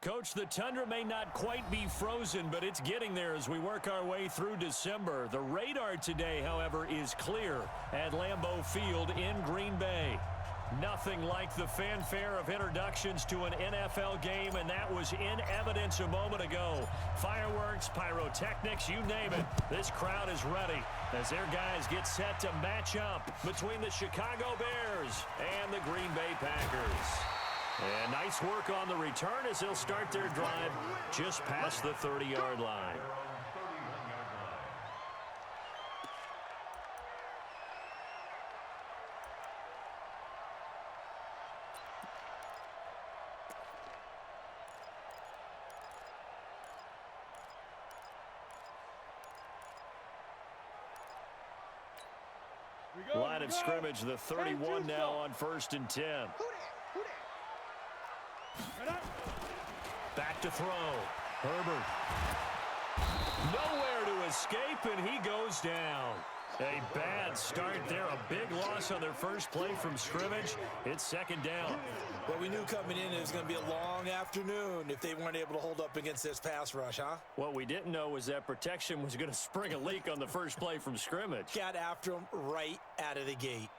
Coach, the tundra may not quite be frozen, but it's getting there as we work our way through December. The radar today, however, is clear at Lambeau Field in Green Bay. Nothing like the fanfare of introductions to an NFL game, and that was in evidence a moment ago. Fireworks, pyrotechnics, you name it. This crowd is ready as their guys get set to match up between the Chicago Bears and the Green Bay Packers. And nice work on the return as they'll start their drive just past the 30-yard line. Line of scrimmage, the 31 now on 1st and 10. Back to throw. Herbert. Nowhere to escape, and he goes down. A bad start there. A big loss on their first play from scrimmage. It's 2nd down. Well, we knew coming in it was going to be a long afternoon if they weren't able to hold up against this pass rush, huh? What we didn't know was that protection was going to spring a leak on the first play from scrimmage. Got after him right out of the gate.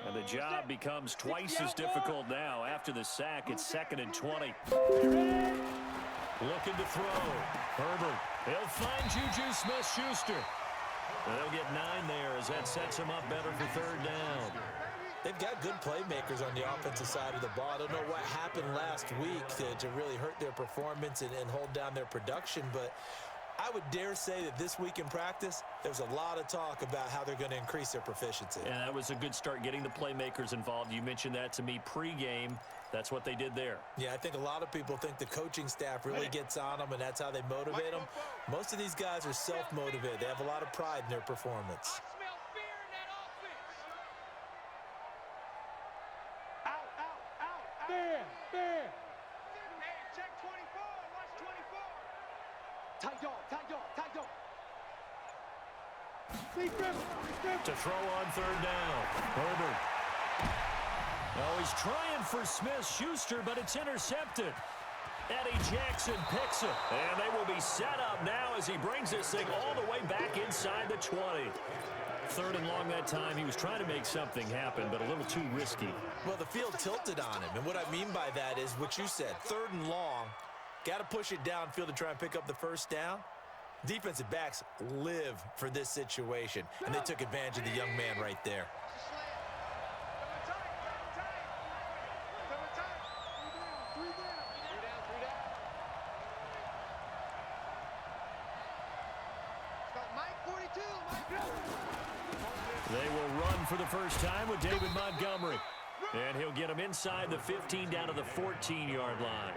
And the job becomes twice as difficult now. After the sack, it's 2nd and 20. Looking to throw. Herbert. He'll find Juju Smith-Schuster. They'll get 9 there as that sets him up better for 3rd down. They've got good playmakers on the offensive side of the ball. I don't know what happened last week to really hurt their performance and hold down their production, but I would dare say that this week in practice, there's a lot of talk about how they're going to increase their proficiency. And that was a good start getting the playmakers involved. You mentioned that to me pregame. That's what they did there. Yeah, I think a lot of people think the coaching staff really gets on them, and that's how they motivate them. Most of these guys are self-motivated. They have a lot of pride in their performance. To throw on 3rd down. Herbert. Oh, he's trying for Smith-Schuster, but it's intercepted. Eddie Jackson picks it. And they will be set up now as he brings this thing all the way back inside the 20. 3rd and long that time. He was trying to make something happen, but a little too risky. Well, the field tilted on him. And what I mean by that is what you said. 3rd and long. Got to push it downfield to try and pick up the 1st down. Defensive backs live for this situation, and they took advantage of the young man right there. They will run for the first time with David Montgomery, and he'll get him inside the 15 down to the 14-yard line.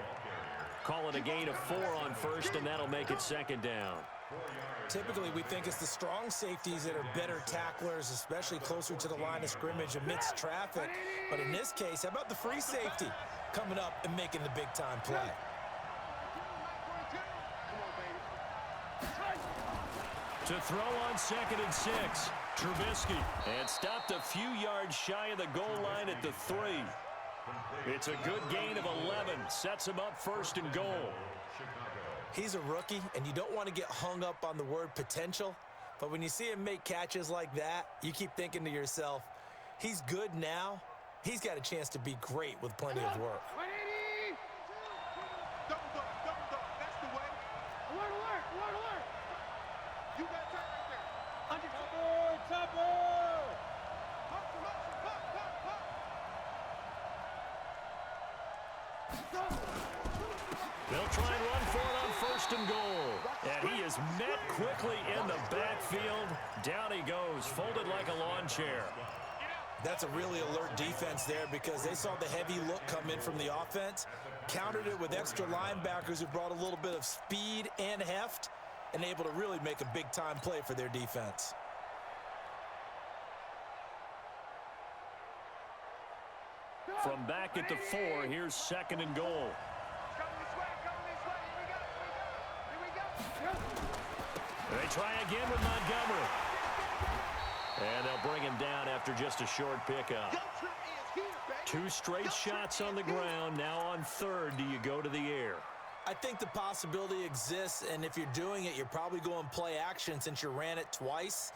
Call it a gain of 4 on 1st, and that'll make it 2nd down. Typically, we think it's the strong safeties that are better tacklers, especially closer to the line of scrimmage amidst traffic. But in this case, how about the free safety coming up and making the big-time play? To throw on 2nd and 6, Trubisky. And stopped a few yards shy of the goal line at the 3. It's a good gain of 11. Sets him up 1st and goal. He's a rookie, and you don't want to get hung up on the word potential. But when you see him make catches like that, you keep thinking to yourself, he's good now. He's got a chance to be great with plenty of work. They'll try and run for it on first and goal. And he is met quickly in the backfield. Down he goes, folded like a lawn chair. That's a really alert defense there because they saw the heavy look come in from the offense, countered it with extra linebackers who brought a little bit of speed and heft, and able to really make a big-time play for their defense. From back at the 4, here's second and goal. They try again with Montgomery. And they'll bring him down after just a short pickup. 2 straight shots on the ground. Now on third, do you go to the air? I think the possibility exists, and if you're doing it, you're probably going play action since you ran it twice.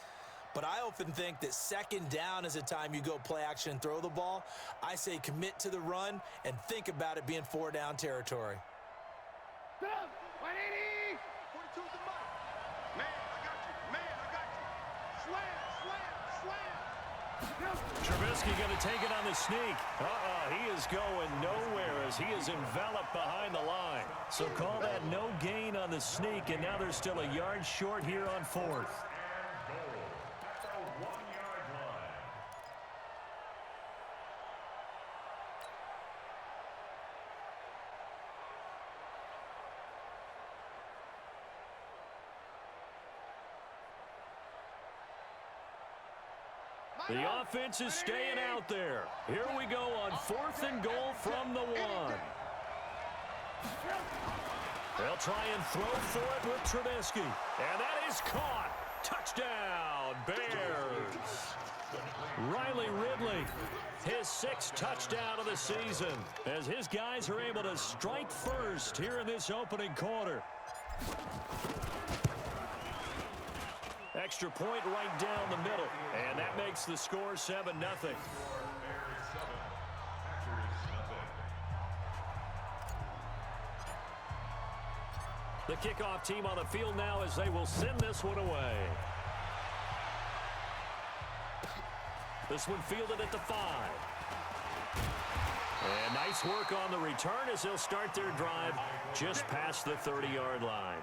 But I often think that second down is a time you go play action and throw the ball. I say commit to the run and think about it being 4-down territory. 180! 42 is the mark. Man, I got you. Man, I got you. Slam. Trubisky going to take it on the sneak. He is going nowhere as he is enveloped behind the line. So call that no gain on the sneak, and now they're still a yard short here on fourth. The offense is staying out there. Here we go on fourth and goal from the 1. They'll try and throw for it with Trubisky. And that is caught. Touchdown, Bears. Riley Ridley, his 6th touchdown of the season, as his guys are able to strike first here in this opening quarter. Extra point right down the middle, and that makes the score 7-0. The kickoff team on the field now as they will send this one away. This one fielded at the 5. And nice work on the return as they'll start their drive just past the 30-yard line.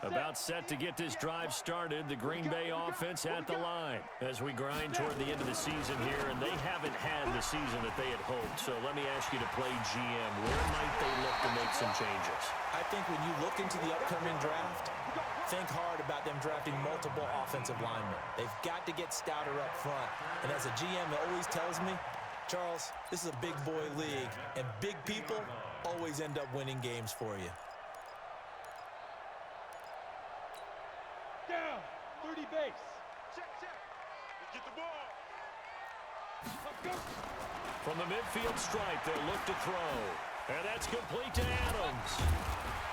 About set to get this drive started, the Green Bay offense at the line as we grind toward the end of the season here, and they haven't had the season that they had hoped. So let me ask you to play GM. Where might they look to make some changes? I think when you look into the upcoming draft, think hard about them drafting multiple offensive linemen. They've got to get stouter up front. And as a GM, it always tells me, Charles, this is a big boy league, and big people always end up winning games for you. Down. 30 base. Check. Let's get the ball. Let's go. From the midfield stripe, they'll look to throw. And that's complete to Adams.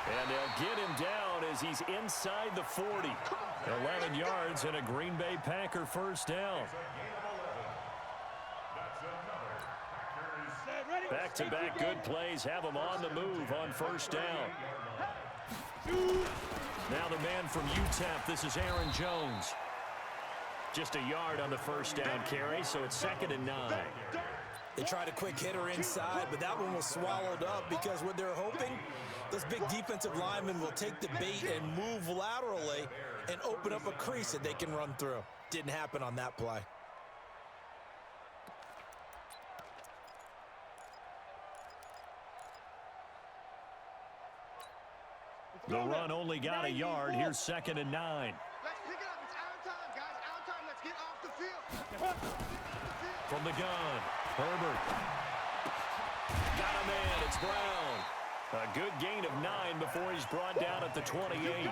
And they'll get him down as he's inside the 40. 11 yards and a Green Bay Packer first down. Back-to-back good plays have him on the move on first down. Now the man from UTEP, this is Aaron Jones. Just a yard on the first down carry, so it's 2nd and 9. They tried a quick hitter inside, but that one was swallowed up because what they're hoping, those big defensive linemen will take the bait and move laterally and open up a crease that they can run through. Didn't happen on that play. The run only got a yard. Here's 2nd and 9. Let's pick it up. It's out of time, guys. Out of time. Let's get off the field. From the gun, Herbert. Got him in. It's Brown. A good gain of 9 before he's brought down at the 28.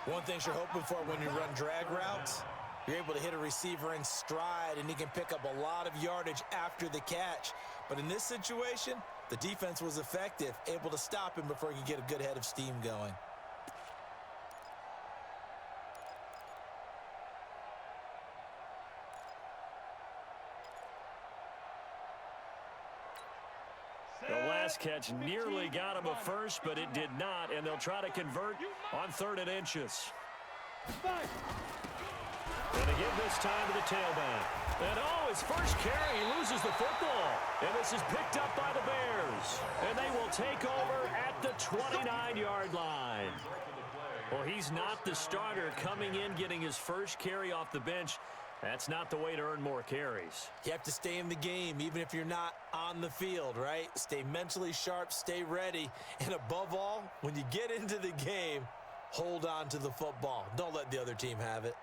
One thing you're hoping for when you run drag routes, you're able to hit a receiver in stride, and he can pick up a lot of yardage after the catch. But in this situation, the defense was effective, able to stop him before he could get a good head of steam going. Last catch nearly got him a first, but it did not, and they'll try to convert on 3rd and inches. And they give this time to the tailback. And, his first carry, he loses the football. And this is picked up by the Bears. And they will take over at the 29-yard line. Well, he's not the starter coming in, getting his first carry off the bench. That's not the way to earn more carries. You have to stay in the game, even if you're not on the field, right? Stay mentally sharp, stay ready. And above all, when you get into the game, hold on to the football. Don't let the other team have it.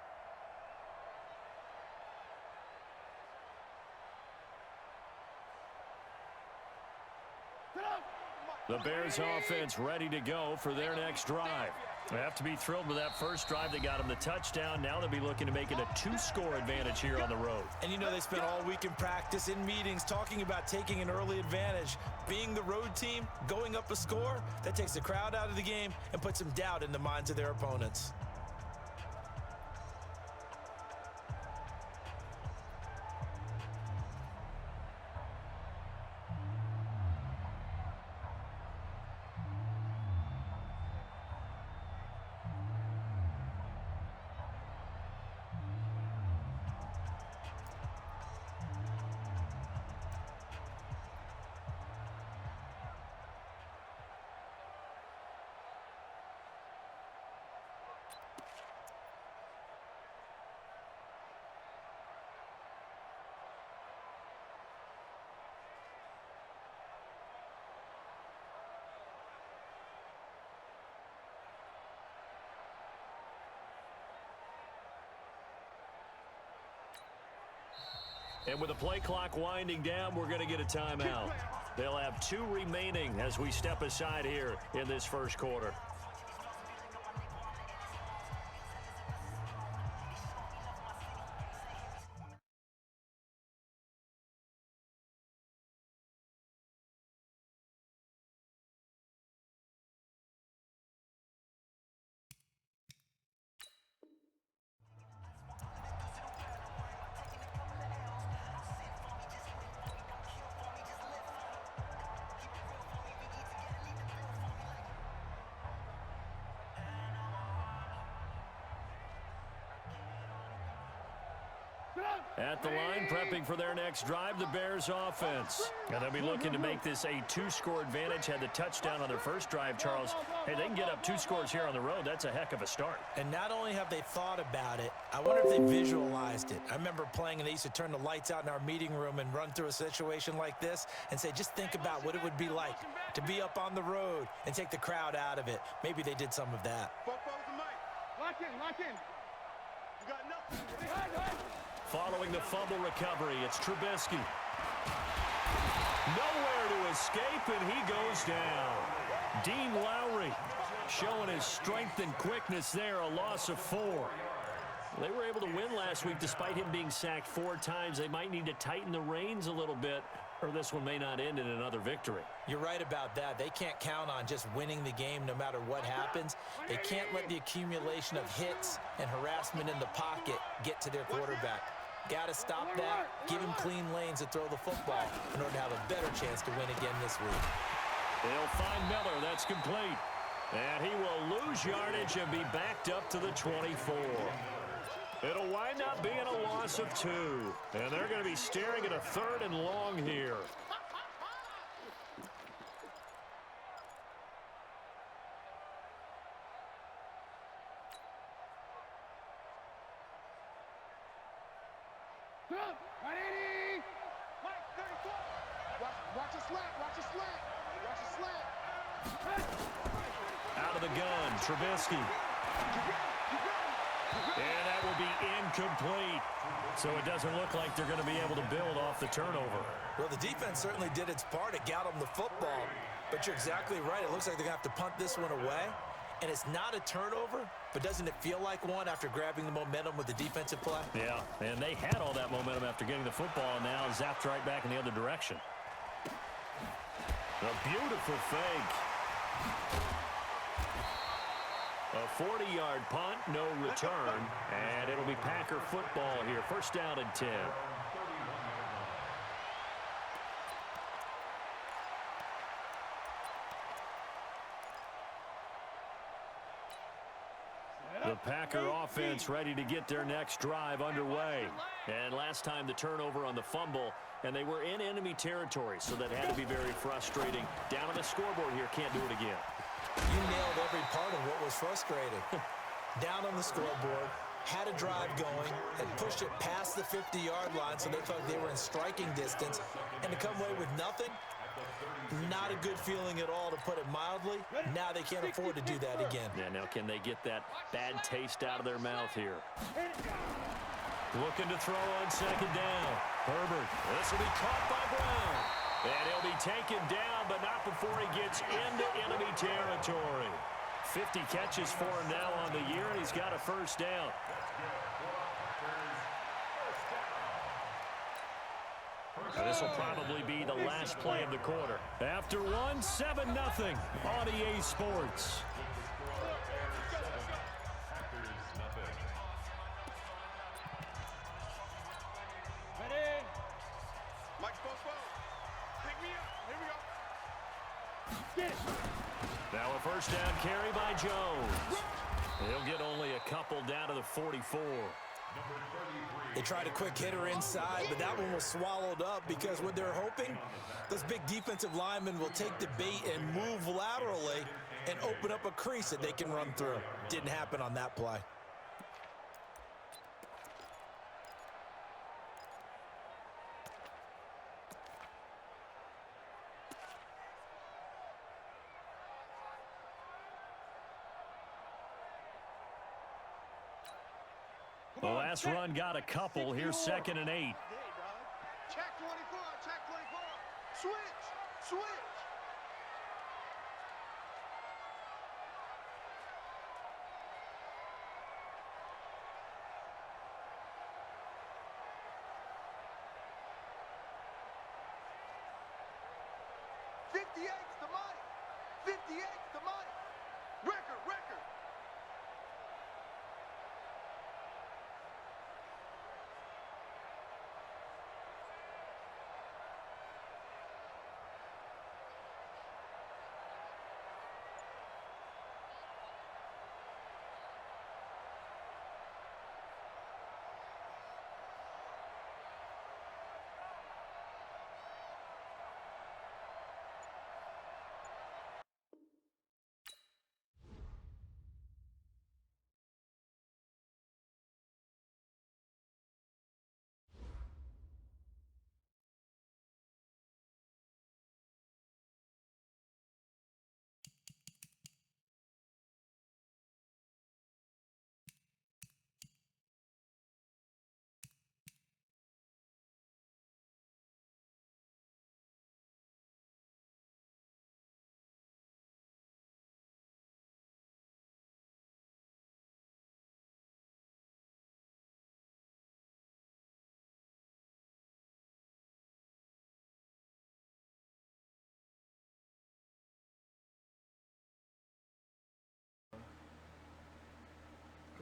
The Bears offense ready to go for their next drive. They have to be thrilled with that first drive that got them the touchdown. Now they'll be looking to make it a 2-score advantage here on the road. And you know they spent all week in practice, in meetings, talking about taking an early advantage. Being the road team, going up a score, that takes the crowd out of the game and puts some doubt in the minds of their opponents. And with the play clock winding down, we're going to get a timeout. They'll have 2 remaining as we step aside here in this first quarter. At the line, prepping for their next drive, the Bears offense. And they'll be looking to make this a 2-score advantage. Had the touchdown on their first drive, Charles. Hey, they can get up 2 scores here on the road. That's a heck of a start. And not only have they thought about it, I wonder if they visualized it. I remember playing, and they used to turn the lights out in our meeting room and run through a situation like this and say, just think about what it would be like to be up on the road and take the crowd out of it. Maybe they did some of that. Lock in. You got nothing. Following the fumble recovery, it's Trubisky. Nowhere to escape, and he goes down. Dean Lowry showing his strength and quickness there, a loss of 4. They were able to win last week despite him being sacked 4 times. They might need to tighten the reins a little bit, or this one may not end in another victory. You're right about that. They can't count on just winning the game no matter what happens. They can't let the accumulation of hits and harassment in the pocket get to their quarterback. Got to stop that, give him clean lanes to throw the football in order to have a better chance to win again this week. They'll find Miller. That's complete. And he will lose yardage and be backed up to the 24. It'll wind up being a loss of 2. And they're going to be staring at a 3rd and long here. Out of the gun, Trubisky. And that will be incomplete. So it doesn't look like they're going to be able to build off the turnover. Well, the defense certainly did its part. It got them the football. But you're exactly right. It looks like they're going to have to punt this one away. And it's not a turnover, but doesn't it feel like one after grabbing the momentum with the defensive play? Yeah, and they had all that momentum after getting the football, and now zapped right back in the other direction. A beautiful fake. A 40-yard punt, no return, and it'll be Packer football here. First down and 10. The Packer offense ready to get their next drive underway. And last time the turnover on the fumble, and they were in enemy territory, so that had to be very frustrating. Down on the scoreboard here, can't do it again. You nailed every part of what was frustrating. Down on the scoreboard, had a drive going, and pushed it past the 50-yard line so they felt they were in striking distance, and to come away with nothing, not a good feeling at all, to put it mildly. Now they can't afford to do that again. Yeah, now can they get that bad taste out of their mouth here? Looking to throw on second down. Herbert, this will be caught by Brown. And he'll be taken down, but not before he gets into enemy territory. 50 catches for him now on the year, and he's got a first down. This will probably be the last play of the quarter. After one, 7-0 on EA Sports. Now a first down carry by Jones. He'll get only a couple down to the 44. They tried a quick hitter inside, but that one was swallowed up because what they're hoping, those big defensive linemen will take the bait and move laterally and open up a crease that they can run through. Didn't happen on that play. The last run got a couple. Here's 2nd and 8. Check 24, check 24. Switch. 58's the money. 58's the money. Record.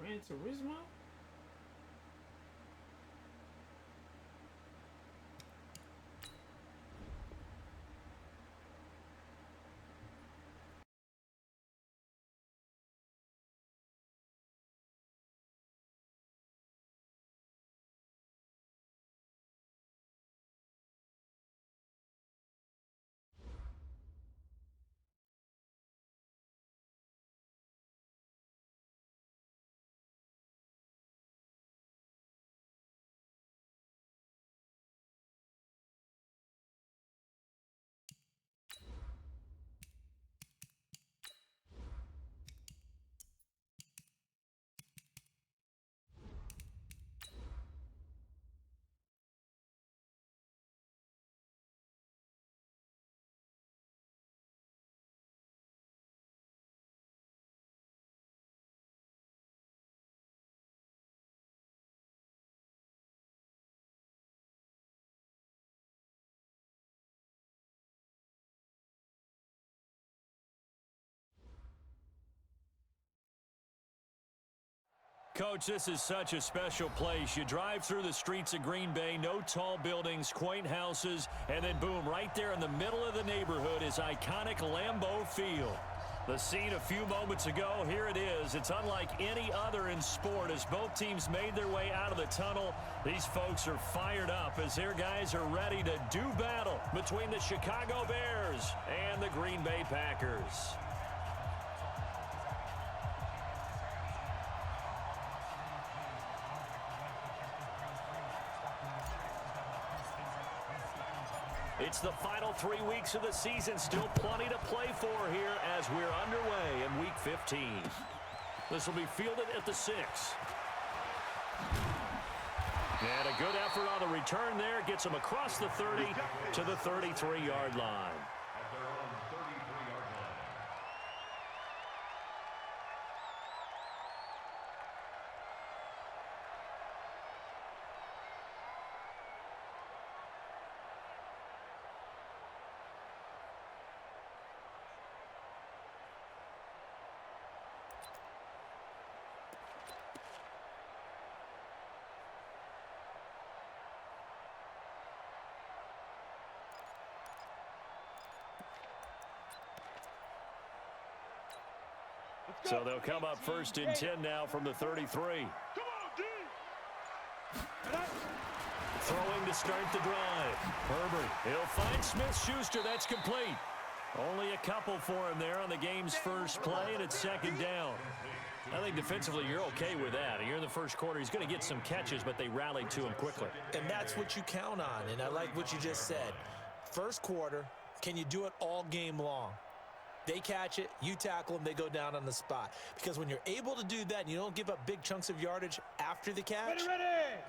Gran Turismo? Coach, this is such a special place. You drive through the streets of Green Bay, no tall buildings, quaint houses, and then boom, right there in the middle of the neighborhood is iconic Lambeau Field. The scene a few moments ago, here it is. It's unlike any other in sport as both teams made their way out of the tunnel. These folks are fired up as their guys are ready to do battle between the Chicago Bears and the Green Bay Packers. It's the final 3 weeks of the season. Still plenty to play for here as we're underway in Week 15. This will be fielded at the 6. And a good effort on the return there. Gets them across the 30 to the 33-yard line. So they'll come up first and 10 now from the 33. Come on, D. Throwing to start the drive. Herbert, he'll find Smith-Schuster. That's complete. Only a couple for him there on the game's first play, and it's second down. I think defensively you're okay with that. You're in the first quarter. He's going to get some catches, but they rallied to him quickly. And that's what you count on, and I like what you just said. First quarter, can you do it all game long? They catch it, you tackle them, they go down on the spot. Because when you're able to do that and you don't give up big chunks of yardage after the catch,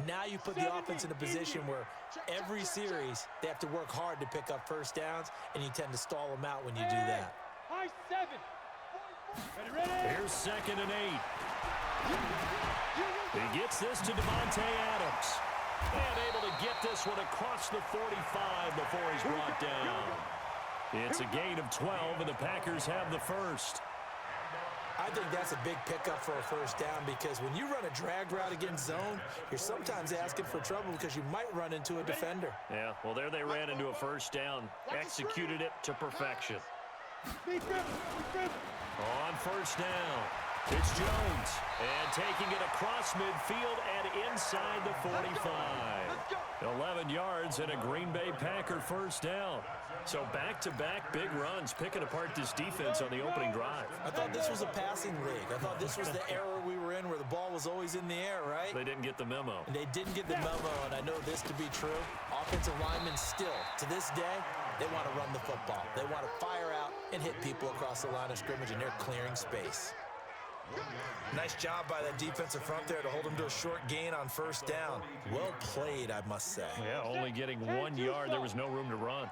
now you put the offense in a position where every series they have to work hard to pick up first downs, and you tend to stall them out when you do that. High 7. Ready. Here's 2nd and 8. He gets this to Devontae Adams. And able to get this one across the 45 before he's brought down. It's a gain of 12, and the Packers have the first. I think that's a big pickup for a first down because when you run a drag route against zone, you're sometimes asking for trouble because you might run into a defender. Yeah, well, there they ran into a first down. Executed it to perfection. On first down, it's Jones. And taking it across midfield and inside the 45. 11 yards and a Green Bay Packer first down. So back-to-back big runs, picking apart this defense on the opening drive. I thought this was a passing league. I thought this was the era we were in where the ball was always in the air, right? They didn't get the memo. And they didn't get the memo, and I know this to be true. Offensive linemen still, to this day, they want to run the football. They want to fire out and hit people across the line of scrimmage, and they're clearing space. Nice job by that defensive front there to hold them to a short gain on first down. Well played, I must say. Yeah, only getting 1 yard. There was no room to run.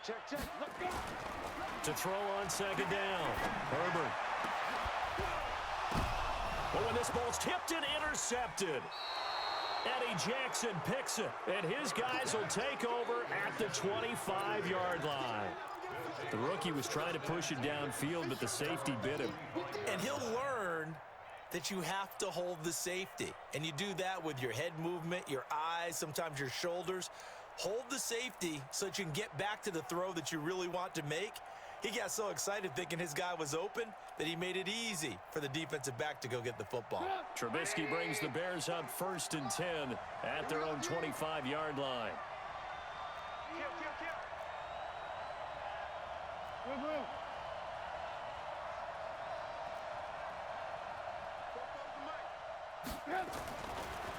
Check. Let's go. To throw on second down. Herbert. But when this ball's tipped and intercepted, Eddie Jackson picks it, and his guys will take over at the 25-yard line. The rookie was trying to push it downfield, but the safety bit him. And he'll learn that you have to hold the safety. And you do that with your head movement, your eyes, sometimes your shoulders. Hold the safety so that you can get back to the throw that you really want to make. He got so excited thinking his guy was open that he made it easy for the defensive back to go get the football. Trubisky brings the Bears up 1st and 10 at their own 25-yard line.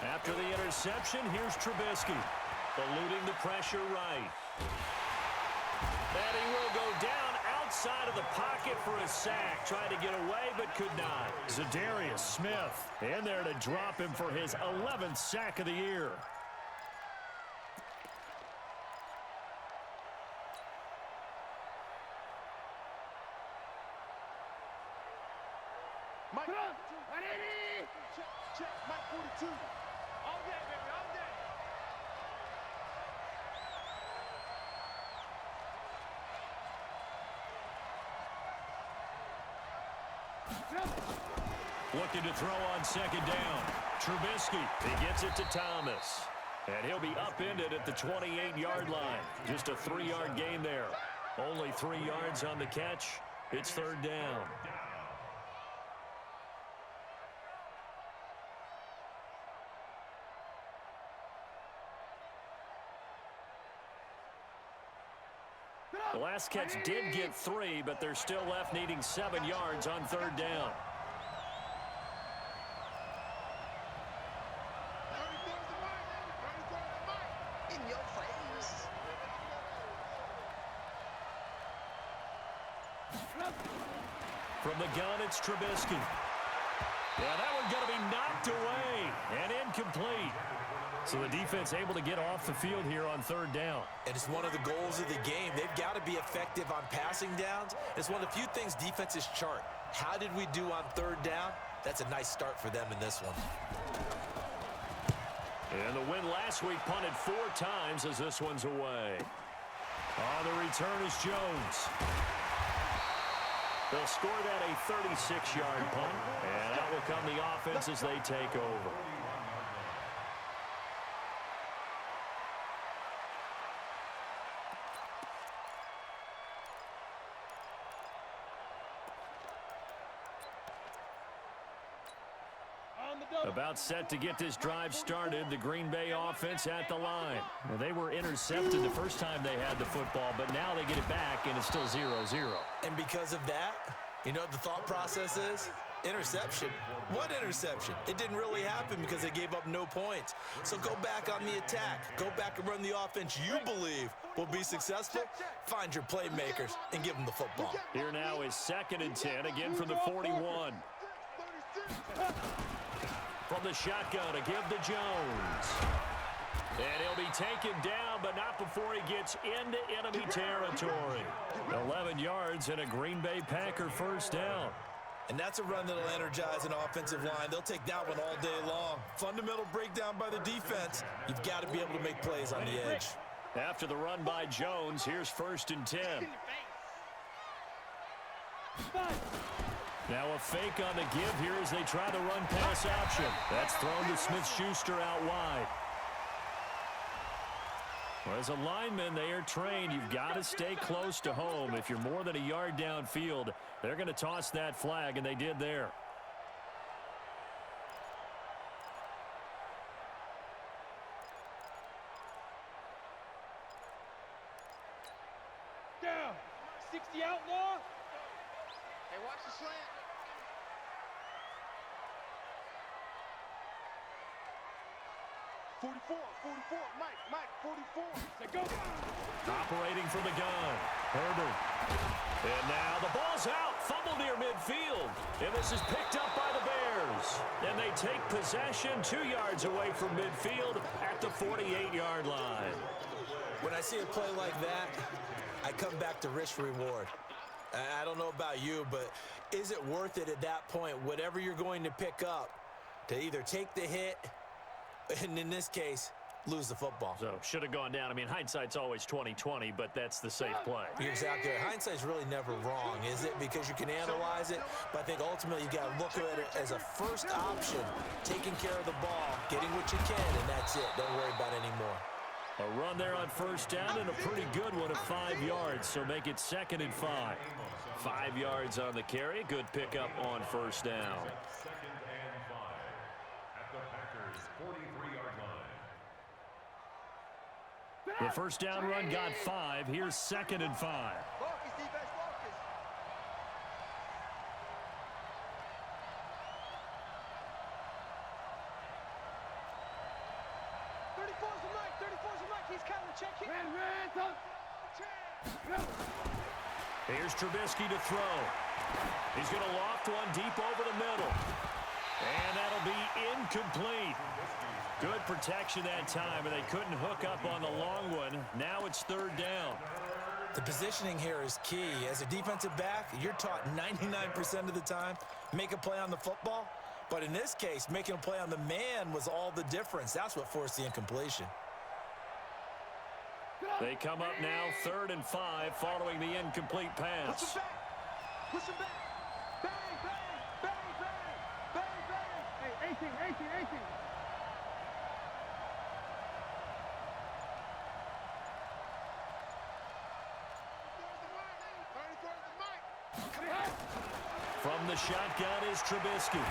After the interception, here's Trubisky. Eluding the pressure right. And he will go down outside of the pocket for a sack. Trying to get away, but could not. Zadarius Smith in there to drop him for his 11th sack of the year. Mike. Check. Mike 42. All day, baby, all day. Looking to throw on second down. Trubisky, he gets it to Thomas. And he'll be upended at the 28-yard line. Just a 3-yard gain there. Only 3 yards on the catch. It's third down. The last catch did get 3, but they're still left needing 7 yards on third down. From the gun, it's Trubisky. Yeah, that one going to be knocked away and incomplete. So the defense able to get off the field here on third down. And it's one of the goals of the game. They've got to be effective on passing downs. It's one of the few things defenses chart. How did we do on third down? That's a nice start for them in this one. And the win last week punted 4 times as this one's away. On the return is Jones. They'll score that a 36-yard punt, and out will come the offense as they take over. About set to get this drive started, the Green Bay offense at the line. Well, they were intercepted the first time they had the football, but now they get it back, and it's still 0-0. And because of that, you know what the thought process is? Interception. What interception? It didn't really happen because they gave up no points. So go back on the attack. Go back and run the offense you believe will be successful. Find your playmakers and give them the football. Here now is 2nd and 10, again from the 41. From the shotgun to give to Jones. And he'll be taken down, but not before he gets into enemy territory. 11 yards and a Green Bay Packer first down. And that's a run that'll energize an offensive line. They'll take that one all day long. Fundamental breakdown by the defense. You've got to be able to make plays on the edge. After the run by Jones, here's 1st and 10. Now a fake on the give here as they try the run pass option. That's thrown to Smith-Schuster out wide. Well, as a lineman, they are trained. You've got to stay close to home. If you're more than a yard downfield, they're going to toss that flag, and they did there. Down. 60 outlaw. Hey, watch the slant. Forty-four, Mike, 44. Say go. Operating from the gun, Herbert. And now the ball's out, fumble near midfield. And this is picked up by the Bears. And they take possession 2 yards away from midfield at the 48-yard line. When I see a play like that, I come back to risk-reward. I don't know about you, but is it worth it at that point, whatever you're going to pick up, to either take the hit, and in this case, lose the football? So, should have gone down. I mean, hindsight's always 20/20, but that's the safe play. You're exactly right. Hindsight's really never wrong, is it? Because you can analyze it, but I think ultimately you got to look at it as a first option, taking care of the ball, getting what you can, and that's it. Don't worry about it anymore. A run there on first down and a pretty good one of 5 yards, so make it 2nd and 5. 5 yards on the carry. Good pickup on first down. The first down run got 5. Here's 2nd and 5. Here's Trubisky to throw. He's going to loft one deep over the middle. And that'll be incomplete. Good protection that time, and they couldn't hook up on the long one. Now it's 3rd down. The positioning here is key. As a defensive back, you're taught 99% of the time, make a play on the football. But in this case, making a play on the man was all the difference. That's what forced the incompletion. They come up now 3rd and 5 following the incomplete pass. Push him back. Bang, bang, bang, bang, bang, bang. Hey, 18. From the shotgun is Trubisky.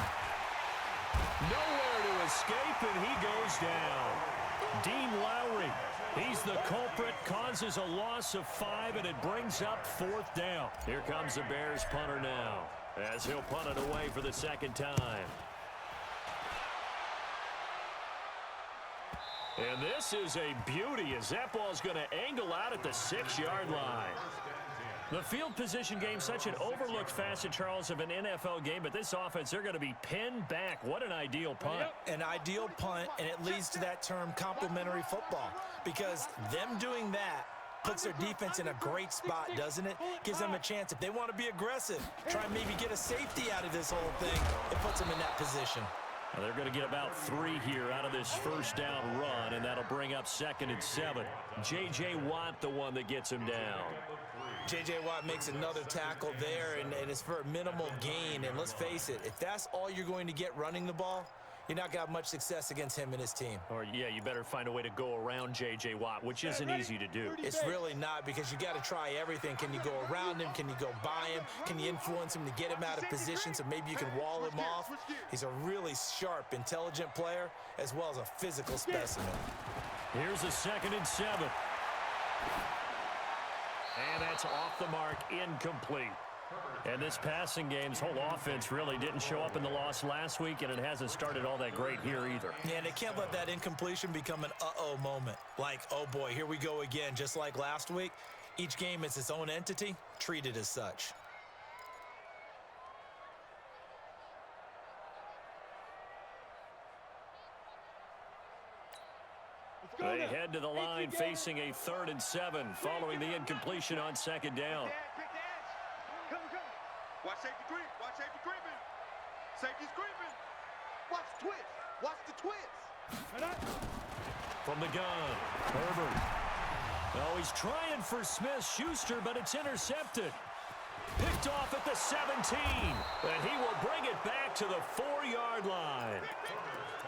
Nowhere to escape, and he goes down. Dean Lowry, he's the culprit, causes a loss of 5, and it brings up 4th down. Here comes the Bears punter now, as he'll punt it away for the second time. And this is a beauty, as that ball's going to angle out at the 6-yard line. The field position game, such an overlooked facet, Charles, of an NFL game, but this offense, they're going to be pinned back. What an ideal punt. An ideal punt, and it leads to that term complementary football, because them doing that puts their defense in a great spot, doesn't it? Gives them a chance. If they want to be aggressive, try and maybe get a safety out of this whole thing, it puts them in that position. Well, they're going to get about 3 here out of this first down run, and that'll bring up 2nd and 7. J.J. Watt, the one that gets him down. J.J. Watt makes another tackle there, and it's for a minimal gain. And let's face it, if that's all you're going to get running the ball, you're not going to have much success against him and his team. Or, yeah, you better find a way to go around J.J. Watt, which isn't easy to do. It's really not, because you got to try everything. Can you go around him? Can you go by him? Can you influence him to get him out of position so maybe you can wall him off? He's a really sharp, intelligent player, as well as a physical specimen. Here's a 2nd and 7. And that's off the mark, incomplete. And this passing game's whole offense really didn't show up in the loss last week, and it hasn't started all that great here either. Yeah, and they can't let that incompletion become an uh-oh moment. Like, oh boy, here we go again, just like last week. Each game is its own entity, treated as such. They head to the line facing a 3rd and 7 following the incompletion on 2nd down. Watch safety creep. Watch safety creeping. Safety's creeping. Watch the twist. Watch the twist. From the gun, Herbert. Oh, he's trying for Smith-Schuster, but it's intercepted. Picked off at the 17, and he will bring it back to the 4-yard line.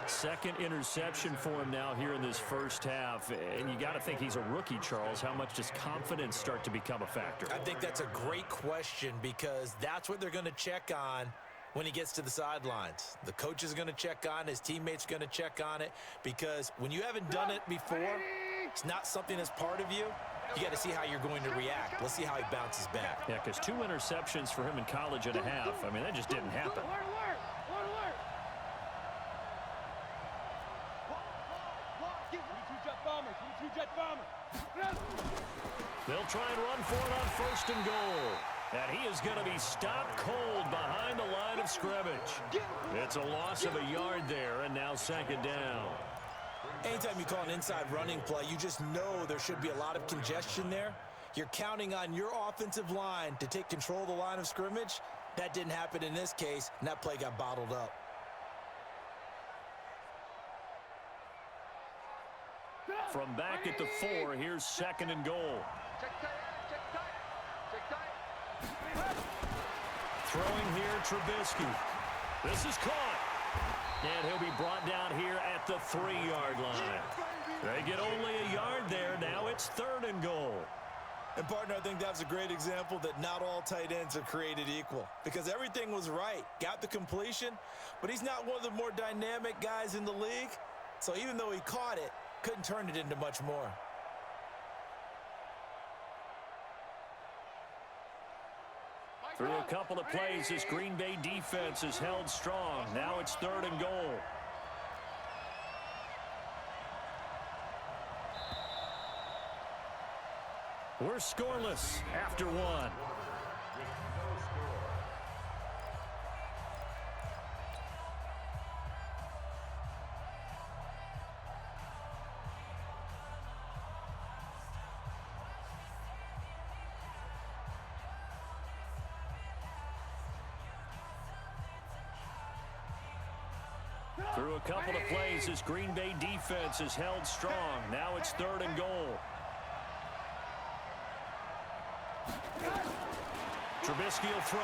2nd interception for him now here in this first half. And you got to think he's a rookie, Charles. How much does confidence start to become a factor? I think that's a great question, because that's what they're going to check on when he gets to the sidelines. The coach is going to check on, his teammates are going to check on it, because when you haven't done it before, it's not something that's part of you. You got to see how you're going to react. Let's see how he bounces back. Yeah, because 2 interceptions for him in college and a half. I mean, that just didn't happen. They'll try and run for it on 1st and goal. And he is going to be stopped cold behind the line of scrimmage. It's a loss of a yard there, and now 2nd down. Anytime you call an inside running play, you just know there should be a lot of congestion there. You're counting on your offensive line to take control of the line of scrimmage. That didn't happen in this case, and that play got bottled up. From back at the 4, here's 2nd and goal. Throwing here, Trubisky. This is caught. And he'll be brought down here at the 3-yard line. They get only a yard there. Now it's 3rd and goal. And, partner, I think that's a great example that not all tight ends are created equal, because everything was right. Got the completion, but he's not one of the more dynamic guys in the league. So even though he caught it, couldn't turn it into much more. Through a couple of plays, this Green Bay defense is held strong. Now it's 3rd and goal. We're scoreless after 1. Through a couple of plays, this Green Bay defense is held strong. Now it's 3rd and goal. Trubisky will throw.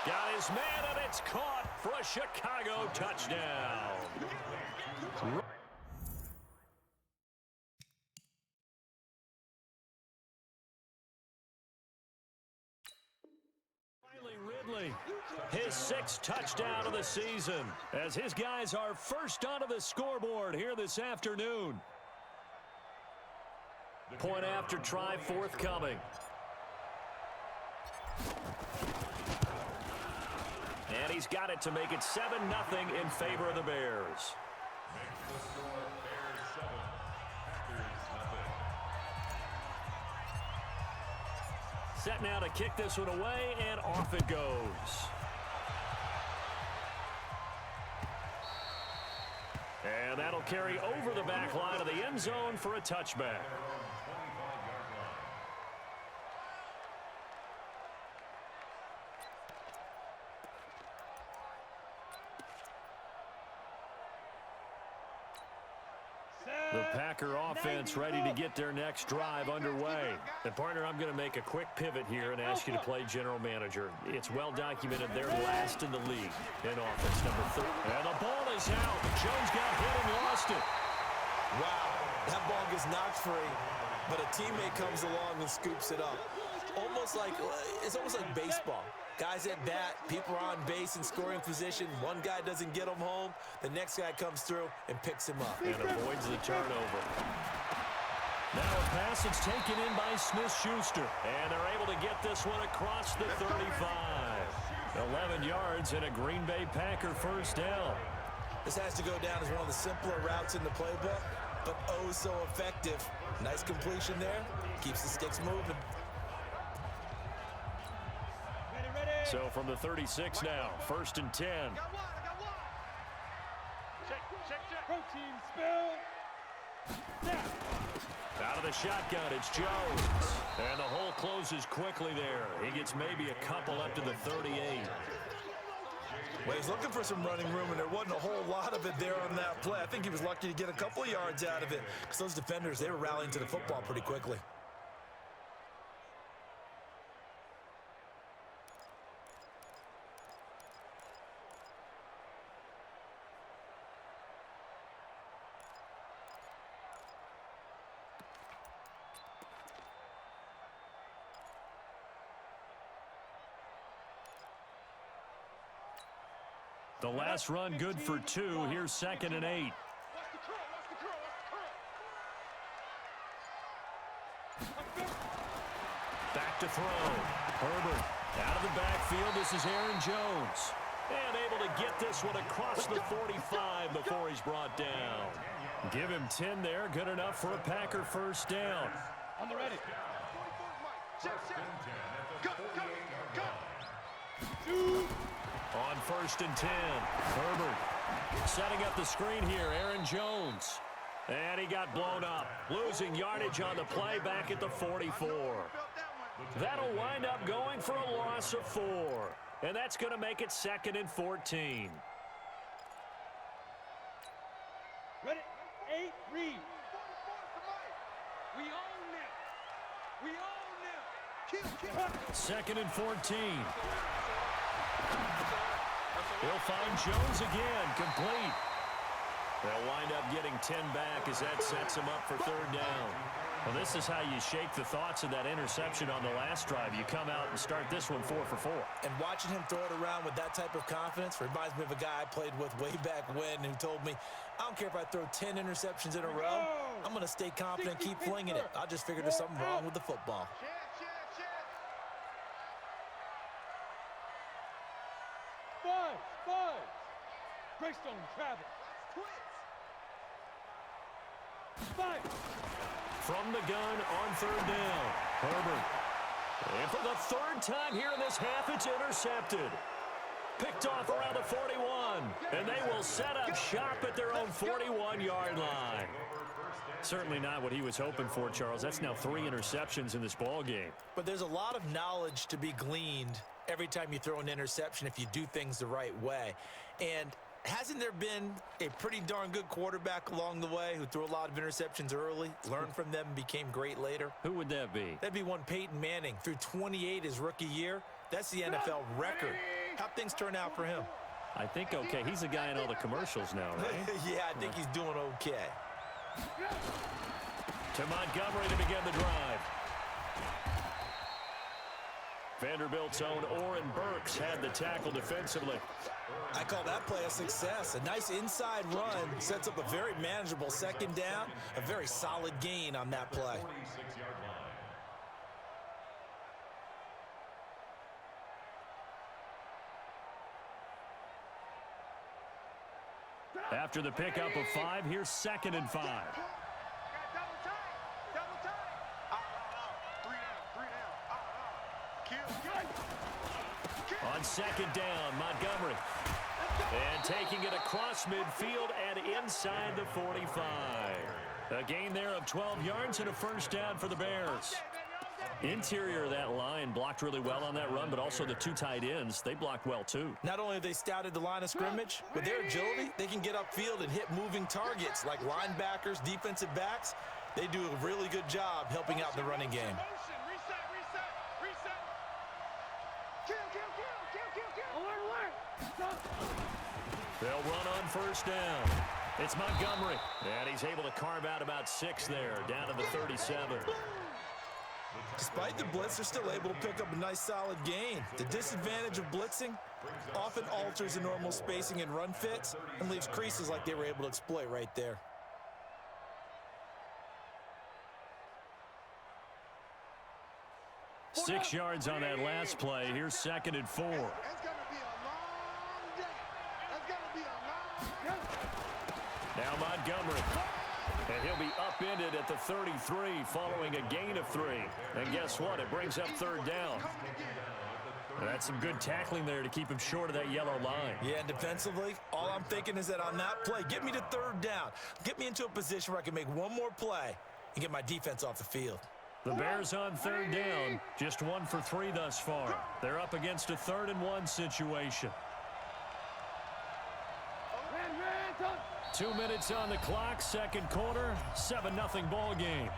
Got his man, and it's caught for a Chicago touchdown. Ridley, his 6th touchdown of the season, as his guys are first onto the scoreboard here this afternoon. Point after try forthcoming. And he's got it to make it 7-0 in favor of the Bears. Set now to kick this one away, and off it goes. And that'll carry over the back line of the end zone for a touchback. The Packer offense ready to get their next drive underway. And, partner, I'm going to make a quick pivot here and ask you to play general manager. It's well documented they're last in the league in offense, number 3. And the ball is out. Jones got hit and lost it. Wow, that ball gets knocked free, but a teammate comes along and scoops it up. It's almost like baseball. Guys at bat, people are on base in scoring position. One guy doesn't get him home. The next guy comes through and picks him up. And avoids the turnover. Now a pass that's taken in by Smith-Schuster. And they're able to get this one across the 35. 11 yards and a Green Bay Packer first down. This has to go down as one of the simpler routes in the playbook, but oh so effective. Nice completion there. Keeps the sticks moving. So from the 36 now, 1st and 10. Protein spill. Out of the shotgun, it's Jones. And the hole closes quickly there. He gets maybe a couple up to the 38. Well, he's looking for some running room, and there wasn't a whole lot of it there on that play. I think he was lucky to get a couple of yards out of it, because those defenders, they were rallying to the football pretty quickly. The last run good for 2. Here's 2nd and 8. Back to throw. Herbert out of the backfield. This is Aaron Jones. And able to get this one across the 45 before he's brought down. Give him 10 there. Good enough for a Packer first down. On the ready. Go, go, go. On 1st and 10, Herbert setting up the screen here, Aaron Jones. And he got blown up, losing yardage on the play back at the 44. That'll wind up going for a loss of 4. And that's going to make it 2nd and 14. Ready? 8, read. We own them. We own them. Kill. 2nd and 14. He'll find Jones again, complete. They'll wind up getting 10 back as that sets him up for 3rd down. Well, this is how you shake the thoughts of that interception on the last drive. You come out and start this one 4 for 4. And watching him throw it around with that type of confidence reminds me of a guy I played with way back when who told me, I don't care if I throw 10 interceptions in a row. I'm going to stay confident, keep flinging it. I just figured there's something wrong with the football. Five. Greystone, Travis. Five. From the gun on 3rd down, Herbert. And for the 3rd time here in this half, it's intercepted. Picked off around the 41. And they will set up shop at their own 41-yard line. Certainly not what he was hoping for, Charles. That's now 3 interceptions in this ball game. But there's a lot of knowledge to be gleaned every time you throw an interception if you do things the right way. And hasn't there been a pretty darn good quarterback along the way who threw a lot of interceptions early, learned from them, and became great later? Who would that be? That'd be one Peyton Manning. Threw 28 his rookie year. That's the NFL record. How'd things turn out for him? I think okay. He's a guy in all the commercials now, right? Yeah, I think he's doing okay. To Montgomery to begin the drive. Vanderbilt's own Oren Burks had the tackle defensively. I call that play a success. A nice inside run sets up a very manageable second down, a very solid gain on that play. After the pickup of 5, here's 2nd and 5. On 2nd down, Montgomery. And taking it across midfield and inside the 45. A gain there of 12 yards and a first down for the Bears. Interior of that line blocked really well on that run, but also the 2 tight ends, they blocked well too. Not only have they scouted the line of scrimmage, with their agility, they can get upfield and hit moving targets like linebackers, defensive backs. They do a really good job helping out in the running game. They'll run on first down. It's Montgomery, and he's able to carve out about 6 there, down to the 37. Despite the blitz, they're still able to pick up a nice solid gain. The disadvantage of blitzing often alters the normal spacing and run fits and leaves creases like they were able to exploit right there. Six yards on that last play. Here's 2nd and 4. Now Montgomery. And he'll be upended at the 33 following a gain of 3. And guess what? It brings up 3rd down. That's some good tackling there to keep him short of that yellow line. Yeah, and defensively, all I'm thinking is that on that play, get me to 3rd down. Get me into a position where I can make one more play and get my defense off the field. The Bears on 3rd down, just 1 for 3 thus far. They're up against a 3rd and 1 situation. 2 minutes on the clock, 2nd quarter, 7-0 ball game.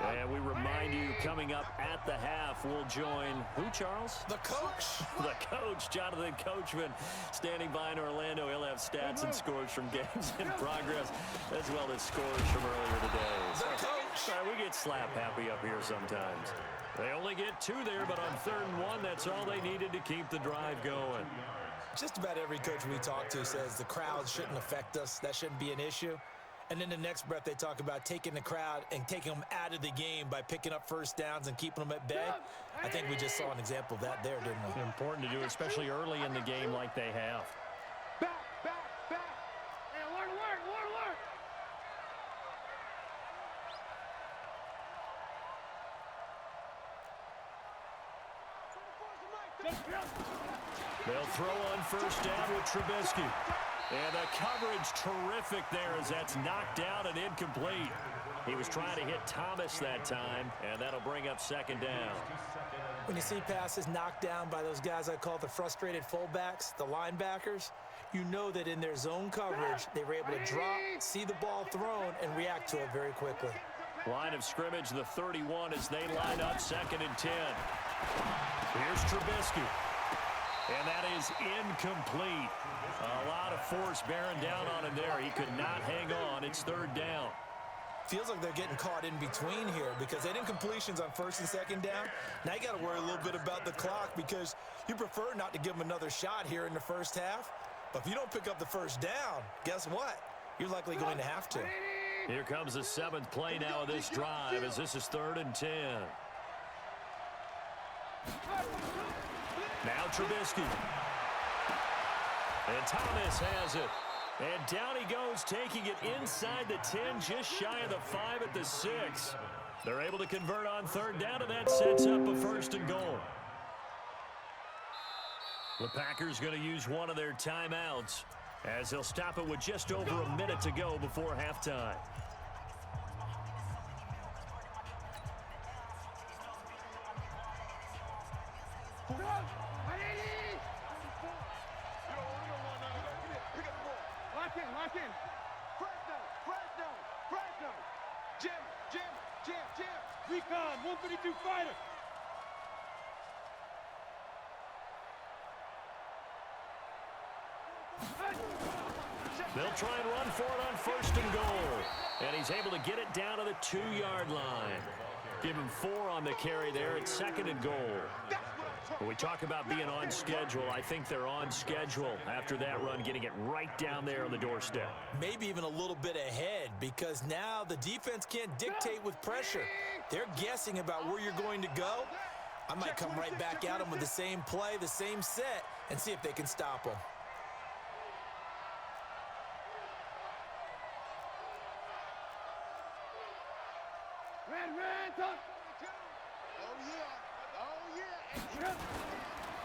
And we remind you, coming up at the half, we'll join who, Charles? The coach. The coach, Jonathan Coachman, standing by in Orlando. He'll have stats and scores from games in progress, as well as scores from earlier today. The coach. We get slap happy up here sometimes. They only get 2 there, but on 3rd and 1, that's all they needed to keep the drive going. Just about every coach we talk to says the crowd shouldn't affect us. That shouldn't be an issue. And then the next breath they talk about taking the crowd and taking them out of the game by picking up first downs and keeping them at bay. I think we just saw an example of that there, didn't we? Important to do, especially early in the game like they have. Back. Hey, alert. They'll throw on first down with Trubisky. And the coverage terrific there as that's knocked down and incomplete. He was trying to hit Thomas that time, and that'll bring up 2nd down. When you see passes knocked down by those guys I call the frustrated fullbacks, the linebackers, you know that in their zone coverage, they were able to drop, see the ball thrown, and react to it very quickly. Line of scrimmage, the 31 as they line up 2nd and 10. Here's Trubisky. And that is incomplete. A lot of force bearing down on him there. He could not hang on. It's 3rd down. Feels like they're getting caught in between here because they had incompletions on 1st and 2nd down. Now you got to worry a little bit about the clock because you prefer not to give them another shot here in the first half. But if you don't pick up the first down, guess what? You're likely going to have to. Here comes the 7th play now of this drive as this is 3rd and 10. Now Trubisky. And Thomas has it. And down he goes, taking it inside the 10, just shy of the 5 at the 6. They're able to convert on 3rd down, and that sets up a 1st and goal. The Packers going to use one of their timeouts as they'll stop it with just over a minute to go before halftime. Lock in. Fresno. Jim. Recon, 152 fighter. They'll try and run for it on 1st and goal. And he's able to get it down to the 2-yard line. Give him 4 on the carry there at 2nd and goal. When we talk about being on schedule, I think they're on schedule after that run, getting it right down there on the doorstep. Maybe even a little bit ahead, because now the defense can't dictate with pressure. They're guessing about where you're going to go. I might come right back at them with the same play, the same set, and see if they can stop them.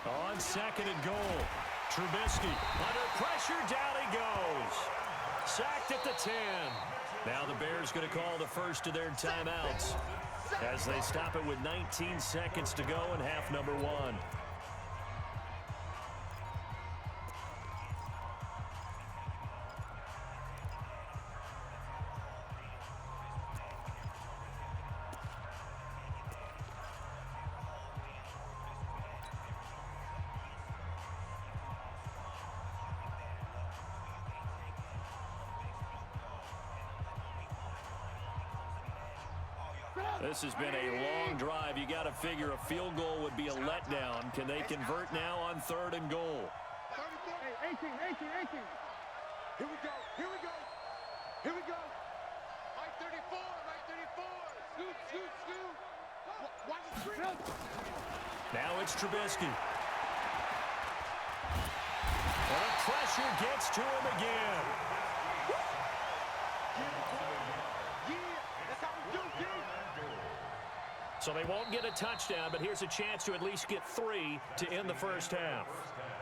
On 2nd and goal, Trubisky under pressure, down he goes. Sacked at the 10. Now the Bears going to call the first of their timeouts as they stop it with 19 seconds to go in half number 1. This has been a long drive. You got to figure a field goal would be a letdown. Can they convert now on 3rd and goal? 18. Here we go. Here we go. Right 34. Scoot. Watch the screen. Now it's Trubisky. And the pressure gets to him again. So they won't get a touchdown, but here's a chance to at least get 3 to end the first half.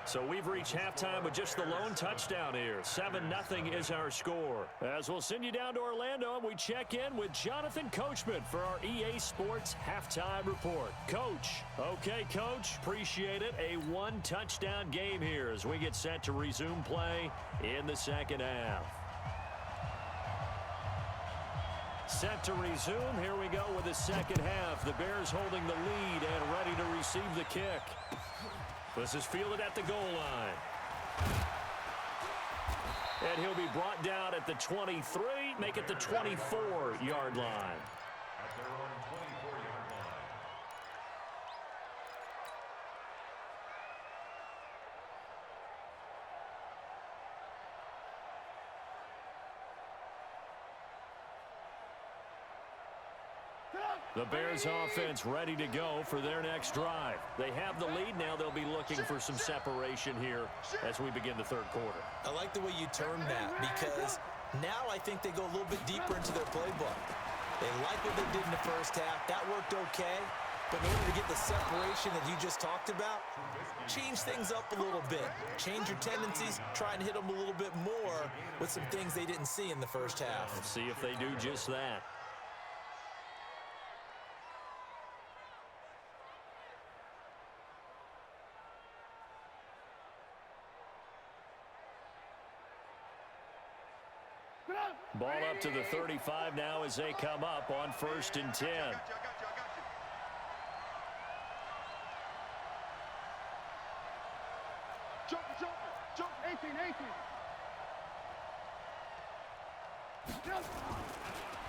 So we've reached halftime with just the lone touchdown here. 7-0 is our score. As we'll send you down to Orlando, and we check in with Jonathan Coachman for our EA Sports Halftime Report. Coach. Okay, Coach. Appreciate it. A 1-touchdown game here as we get set to resume play in the second half. Set to resume. Here we go with the second half. The Bears holding the lead and ready to receive the kick. This is fielded at the goal line. And he'll be brought down at the 23, make it the 24-yard line. The Bears offense ready to go for their next drive. They have the lead now. They'll be looking for some separation here as we begin the third quarter. I like the way you termed that, because now I think they go a little bit deeper into their playbook. They like what they did in the first half. That worked okay. But in order to get the separation that you just talked about, change things up a little bit. Change your tendencies. Try and hit them a little bit more with some things they didn't see in the first half. Let's see if they do just that. Ball up to the 35 now as they come up on 1st and 10. Jump, 18.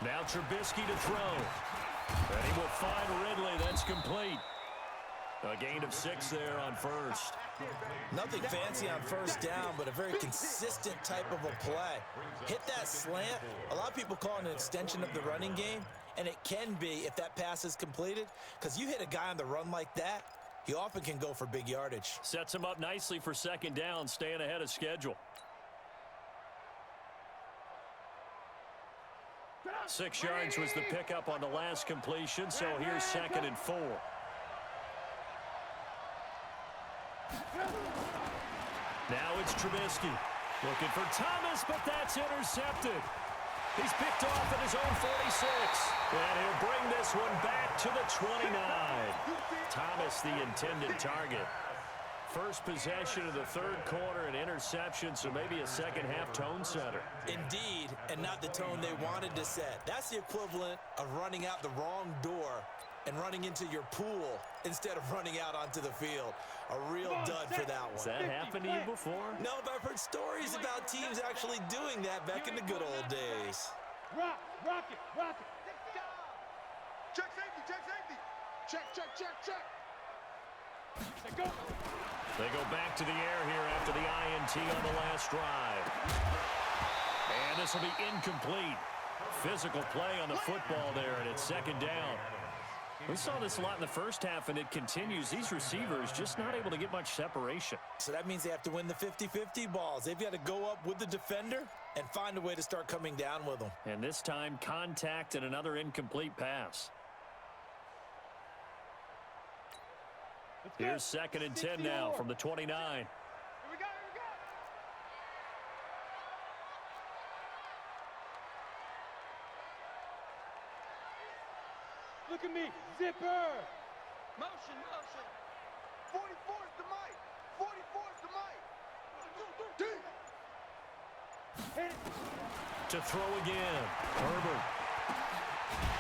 Now Trubisky to throw. And he will find Ridley. That's complete. A gain of 6 there on 1st. Nothing fancy on 1st down, but a very consistent type of a play. Hit that slant. A lot of people call it an extension of the running game, and it can be if that pass is completed, because you hit a guy on the run like that, he often can go for big yardage. Sets him up nicely for 2nd down, staying ahead of schedule. 6 yards was the pickup on the last completion, so here's 2nd and 4. Now it's Trubisky looking for Thomas, but that's intercepted. He's picked off at his own 46, and he'll bring this one back to the 29. Thomas, the intended target. First possession of the third quarter, an interception, so maybe a second half tone setter. Indeed, and not the tone they wanted to set. That's the equivalent of running out the wrong door and running into your pool instead of running out onto the field. A real dud for that one. Has that happened to you before? No, but I've heard stories about teams actually doing that back in the good old days. Rock it. Check safety. Check. Let's go. They go back to the air here after the INT on the last drive. And this will be incomplete. Physical play on the football there, and it's second down. We saw this a lot in the first half, and it continues. These receivers just not able to get much separation. So that means they have to win the 50-50 balls. They've got to go up with the defender and find a way to start coming down with them. And this time, contact and another incomplete pass. Here's second and 10 now from the 29. Here we go. Look at me, zipper. Motion. 44's the mic. 44's the mic. Hit it. To throw again. Herbert.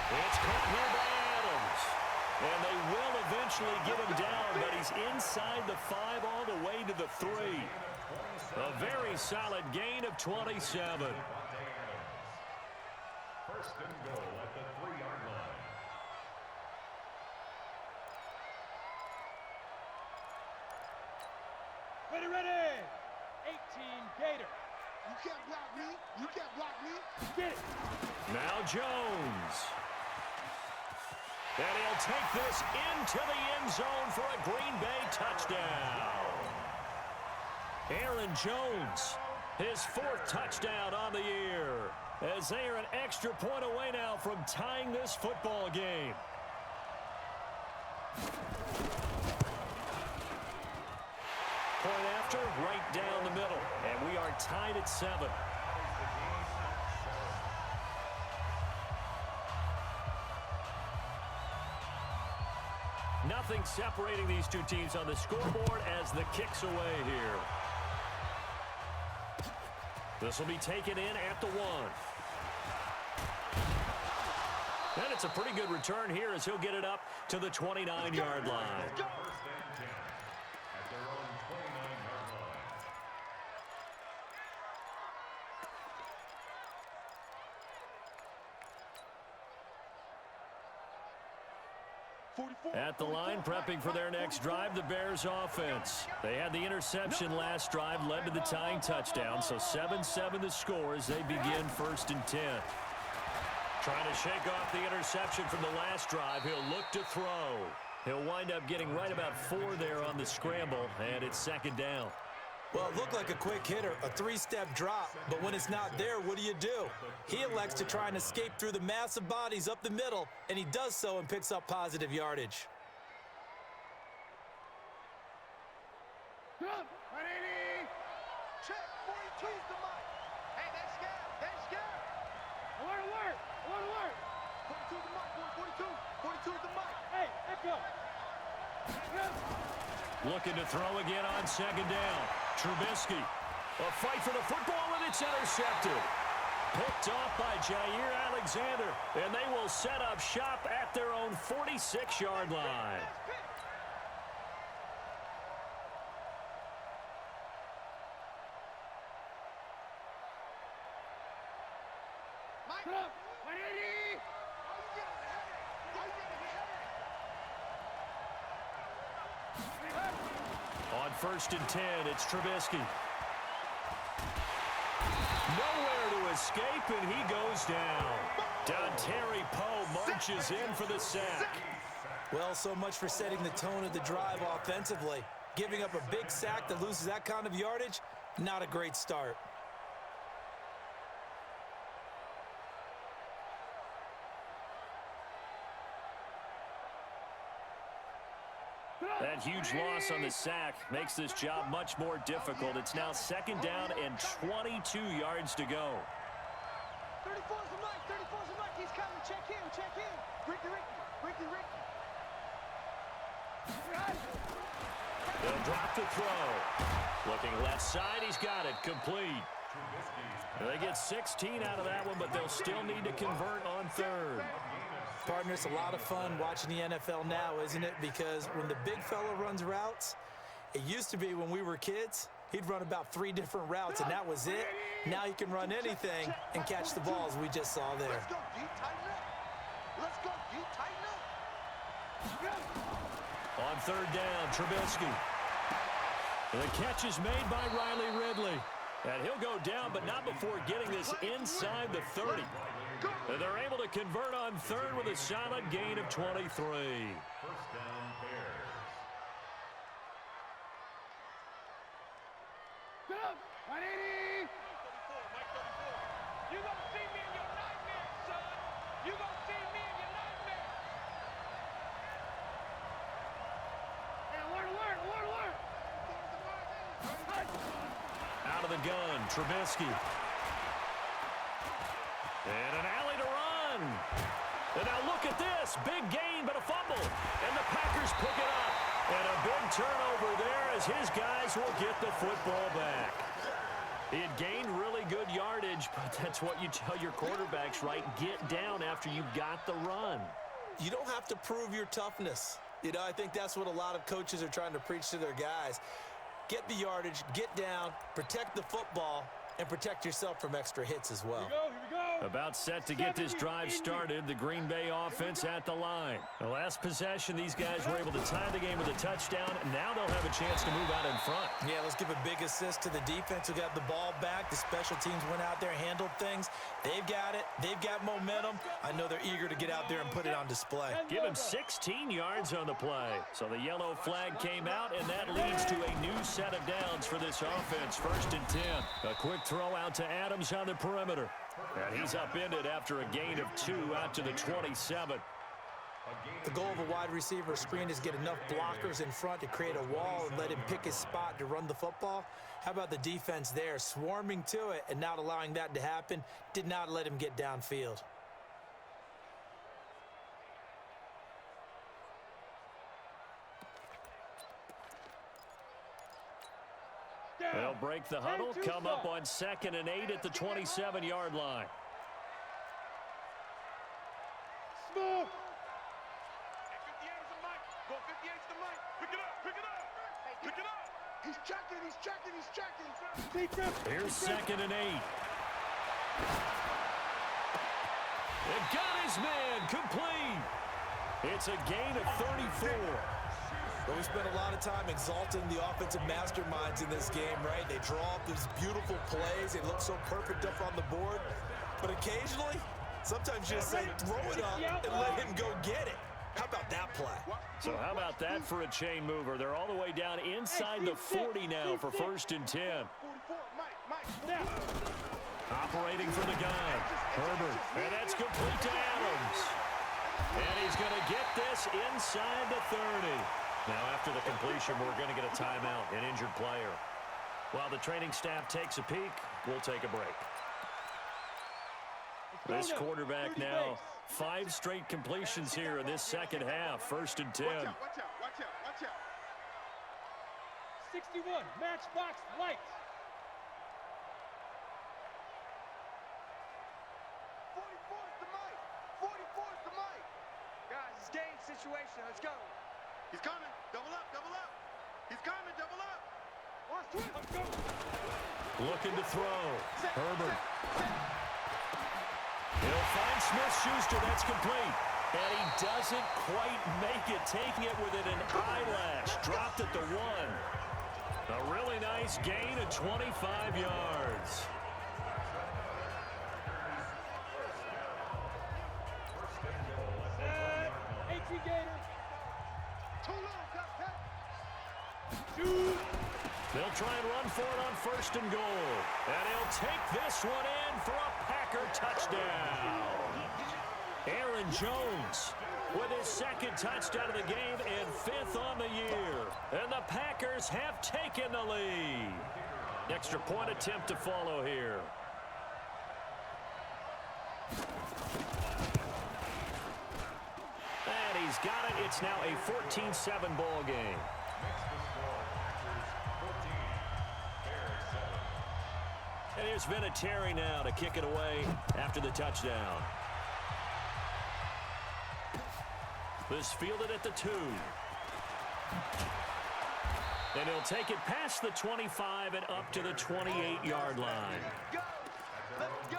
It's caught here by Adams. And they will eventually get him down, but he's inside the 5 all the way to the 3. A very solid gain of 27. First and goal at the 3-yard line. Ready. 18 Gator. You can't block me. Get it. Now Jones. And he'll take this into the end zone for a Green Bay touchdown. Aaron Jones, his 4th touchdown on the year, as they are an extra point away now from tying this football game. Point after, right down the middle, and we are tied at 7. Nothing separating these two teams on the scoreboard as the kick's away here. This will be taken in at the 1. And it's a pretty good return here as he'll get it up to the 29-yard line. First and 10 at their own 29-yard line. 44. At the line, prepping for their next drive, the Bears offense. They had the interception last drive, led to the tying touchdown, so 7-7 the score as they begin first and 10. Trying to shake off the interception from the last drive. He'll look to throw. He'll wind up getting right about 4 there on the scramble, and it's second down. Well, it looked like a quick hitter, a 3-step drop, but when it's not there, what do? He elects to try and escape through the massive bodies up the middle, and he does so and picks up positive yardage. Ready. Check. 42's the mic. Hey, that's scared. Alert. 42's the mic, 42's the mic. Hey, echo. Looking to throw again on second down. Trubisky. A fight for the football, and it's intercepted. Picked off by Jair Alexander, and they will set up shop at their own 46-yard line. On first and 10, it's Trubisky. Nowhere to escape, and he goes down. Dontari Poe marches in for the sack. Well, so much for setting the tone of the drive offensively. Giving up a big sack that loses that kind of yardage, not a great start. That huge loss on the sack makes this job much more difficult. It's now second down and 22 yards to go. 34's the mic. He's coming. Check in. Ricky. They'll drop the throw. Looking left side, he's got it. Complete. They get 16 out of that one, but they'll still need to convert on third. Partner, it's a lot of fun watching the NFL now, isn't it? Because when the big fella runs routes, it used to be when we were kids, he'd run about 3 different routes, and that was it. Now he can run anything and catch the balls we just saw there. Let's go, D, tighten up. Let's go, D, tighten up. On third down, Trubisky. The catch is made by Riley Ridley. And he'll go down, but not before getting this inside the 30. And they're able to convert on third with a solid gain of 23. First down, Bears. Get up, 180. Mike 34. You gonna see me in your nightmare, son. You gonna see me in your nightmare. Hey, alert. Out of the gun, Trubisky. And an alley to run. And now look at this. Big gain, but a fumble. And the Packers pick it up. And a big turnover there as his guys will get the football back. He had gained really good yardage, but that's what you tell your quarterbacks, right? Get down after you got the run. You don't have to prove your toughness. You know, I think that's what a lot of coaches are trying to preach to their guys. Get the yardage, get down, protect the football, and protect yourself from extra hits as well. Here we go. About set to get this drive started, the Green Bay offense at the line. The last possession, these guys were able to tie the game with a touchdown, and now they'll have a chance to move out in front. Yeah, let's give a big assist to the defense who got the ball back. The special teams went out there, handled things. They've got it. They've got momentum. I know they're eager to get out there and put it on display. Give him 16 yards on the play. So the yellow flag came out, and that leads to a new set of downs for this offense. 1st and 10. A quick throw out to Adams on the perimeter. And he's upended after a gain of 2 out to the 27. The goal of a wide receiver screen is get enough blockers in front to create a wall and let him pick his spot to run the football. How about the defense there, swarming to it and not allowing that to happen? Did not let him get downfield. They'll break the huddle, come up on 2nd and 8 at the 27-yard line. Smooth. 58 is the mic. Go 58 is the mic. Pick it up. He's checking. Here's 2nd and 8. It got his man complete. It's a gain of 34. But we spent a lot of time exalting the offensive masterminds in this game, right? They draw up these beautiful plays. They look so perfect up on the board. But occasionally, sometimes you just say, throw it up and let him go get it. How about that play? So how about that for a chain mover? They're all the way down inside the 40 now for 1st and 10. 44, Mike. Operating for the guy, Herbert. And that's complete to Adams. And he's going to get this inside the 30. Now, after the completion, we're going to get a timeout, an injured player. While the training staff takes a peek, we'll take a break. This quarterback now, 5 straight completions here in this second half, 1st and 10. Watch out. 61, matchbox lights. 44 is the mic. Guys, it's game situation. Let's go. He's coming. Double up. He's coming. Double up. Let's go. Looking to throw. Herbert. He'll find Smith-Schuster. That's complete. And he doesn't quite make it, taking it within an eyelash. Dropped at the 1. A really nice gain of 25 yards. They'll try and run for it on 1st and goal. And he'll take this one in for a Packer touchdown. Aaron Jones with his 2nd touchdown of the game and 5th on the year. And the Packers have taken the lead. Extra point attempt to follow here. And he's got it. It's now a 14-7 ball game. And here's Vinatieri now to kick it away after the touchdown. This fielded at the 2. And he'll take it past the 25 and up to the 28-yard line. Go! Let's go!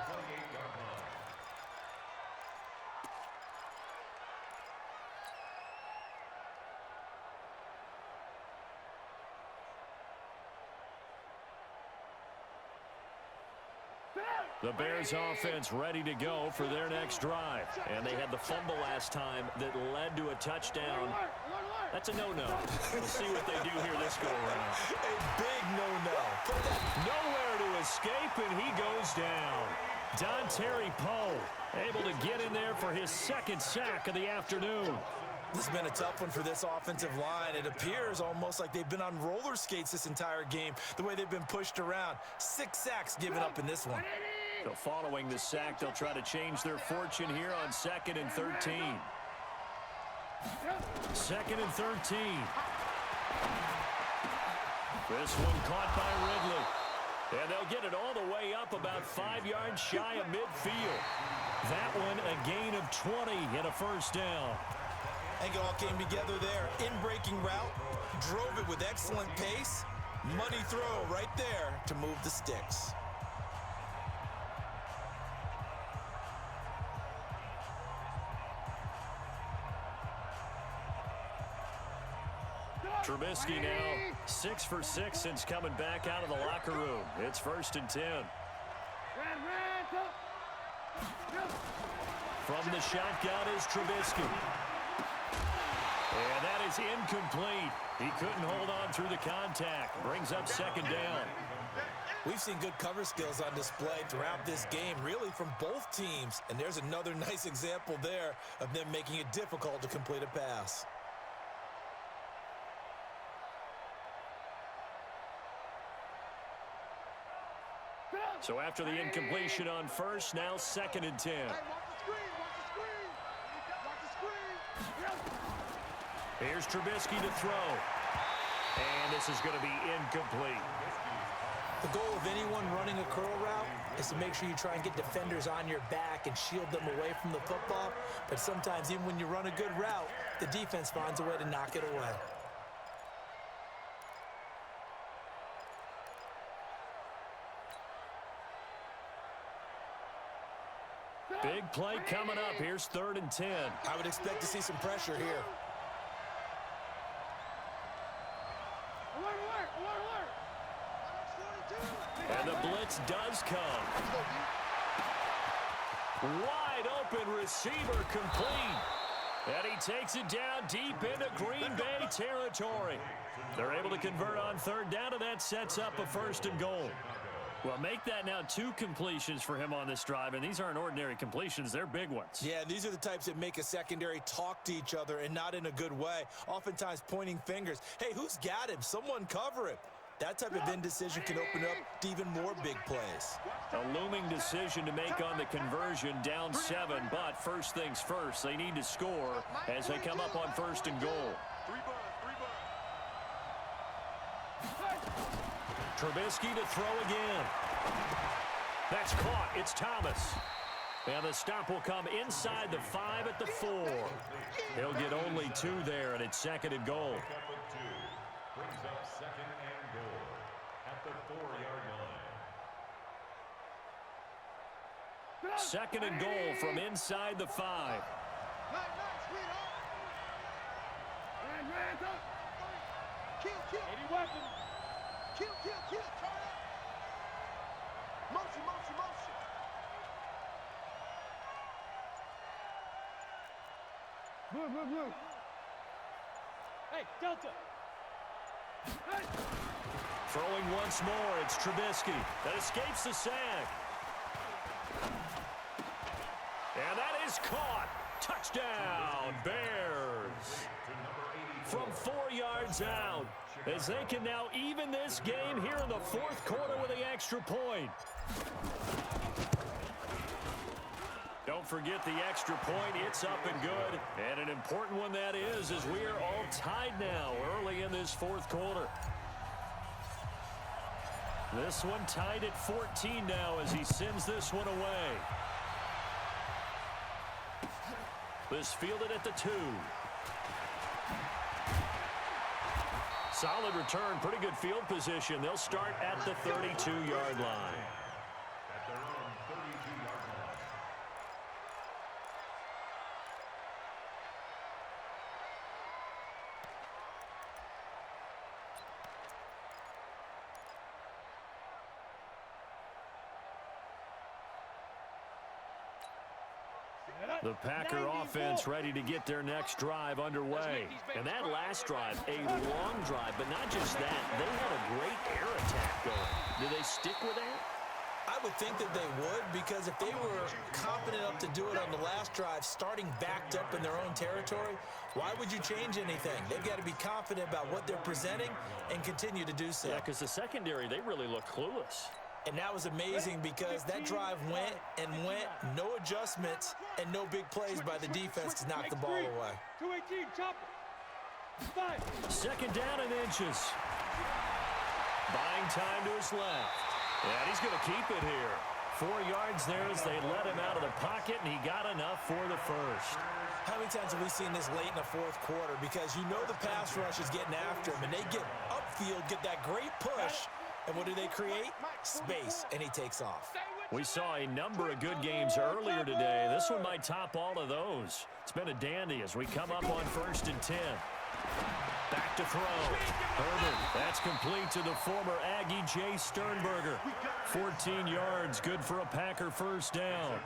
The Bears offense ready to go for their next drive. And they had the fumble last time that led to a touchdown. That's a no-no. We'll see what they do here this go-around. A big no-no. Nowhere to escape, and he goes down. Dontari Poe able to get in there for his second sack of the afternoon. This has been a tough one for this offensive line. It appears almost like they've been on roller skates this entire game, the way they've been pushed around. 6 sacks given up in this one. So following the sack, they'll try to change their fortune here on 2nd and 13. 2nd and 13. This one caught by Ridley. And they'll get it all the way up about 5 yards shy of midfield. That one a gain of 20 and a first down. I think it all came together there. In-breaking route, drove it with excellent pace. Money throw right there to move the sticks. Trubisky now 6 for 6 since coming back out of the locker room. It's 1st and 10. From the shotgun is Trubisky. And that is incomplete. He couldn't hold on through the contact. Brings up 2nd down. We've seen good cover skills on display throughout this game, really from both teams. And there's another nice example there of them making it difficult to complete a pass. So after the incompletion on first, now 2nd and 10. Hey, watch the screen, watch the screen. Watch the screen. Here's Trubisky to throw. And this is going to be incomplete. The goal of anyone running a curl route is to make sure you try and get defenders on your back and shield them away from the football. But sometimes even when you run a good route, the defense finds a way to knock it away. Big play coming up. Here's 3rd and 10. I would expect to see some pressure here. Alert, alert, alert, alert. And the blitz does come. Wide open receiver complete. And he takes it down deep into Green Bay territory. They're able to convert on 3rd down, and that sets up a 1st and goal. Well, make that now 2 completions for him on this drive, and these aren't ordinary completions. They're big ones. Yeah, these are the types that make a secondary talk to each other and not in a good way, oftentimes pointing fingers. Hey, who's got him? Someone cover him. That type of indecision can open up to even more big plays. A looming decision to make on the conversion, down 7, but first things first, they need to score as they come up on 1st and goal. Trubisky to throw again. That's caught. It's Thomas. And the stop will come inside the 5 at the 4. He'll get only 2 there, and it's 2nd and goal. Brings up 2nd and goal at the 4-yard line. 2nd and goal from inside the 5. Kill. 80 weapons. Kill. Turn up. Motion. Move. Hey, Delta. Hey. Throwing once more, it's Trubisky that escapes the sack. And that is caught. Touchdown, Bears. From 4 yards out, as they can now even this game here in the 4th quarter with the extra point. Don't forget the extra point. It's up and good. And an important one that is, as we are all tied now early in this 4th quarter. This one tied at 14 now as he sends this one away. This fielded at the 2. Solid return, pretty good field position. They'll start at the 32-yard line. At their own 32-yard line. The Packer offense ready to get their next drive underway. And that last drive, a long drive, but not just that. They had a great air attack going. Do they stick with that? I would think that they would, because if they were confident enough to do it on the last drive, starting backed up in their own territory, why would you change anything? They've got to be confident about what they're presenting and continue to do so. Yeah, because the secondary, they really look clueless. And that was amazing because that drive went and went, no adjustments, and no big plays by the defense to knock the ball away. 218, chop. 5. Second down and inches. Buying time to his left. And he's going to keep it here. 4 yards there as they let him out of the pocket, and he got enough for the first. How many times have we seen this late in the fourth quarter? Because you know the pass rush is getting after him, and they get upfield, get that great push, and what do they create? Space, and he takes off. We saw a number of good games earlier today. This one might top all of those. It's been a dandy as we come up on 1st and 10. Back to throw. Herbert, that's complete to the former Aggie Jay Sternberger. 14 yards, good for a Packer first down.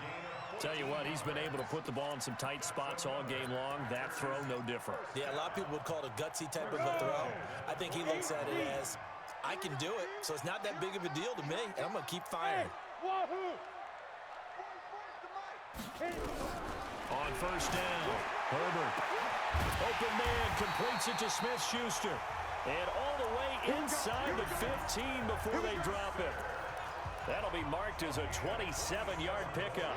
Tell you what, he's been able to put the ball in some tight spots all game long. That throw, no different. Yeah, a lot of people would call it a gutsy type of a throw. I think he looks at it as, I can do it, so it's not that big of a deal to me, and I'm going to keep firing. On first down, Herbert. Open man, completes it to Smith-Schuster. And all the way inside the 15 before they drop it. That'll be marked as a 27-yard pickup.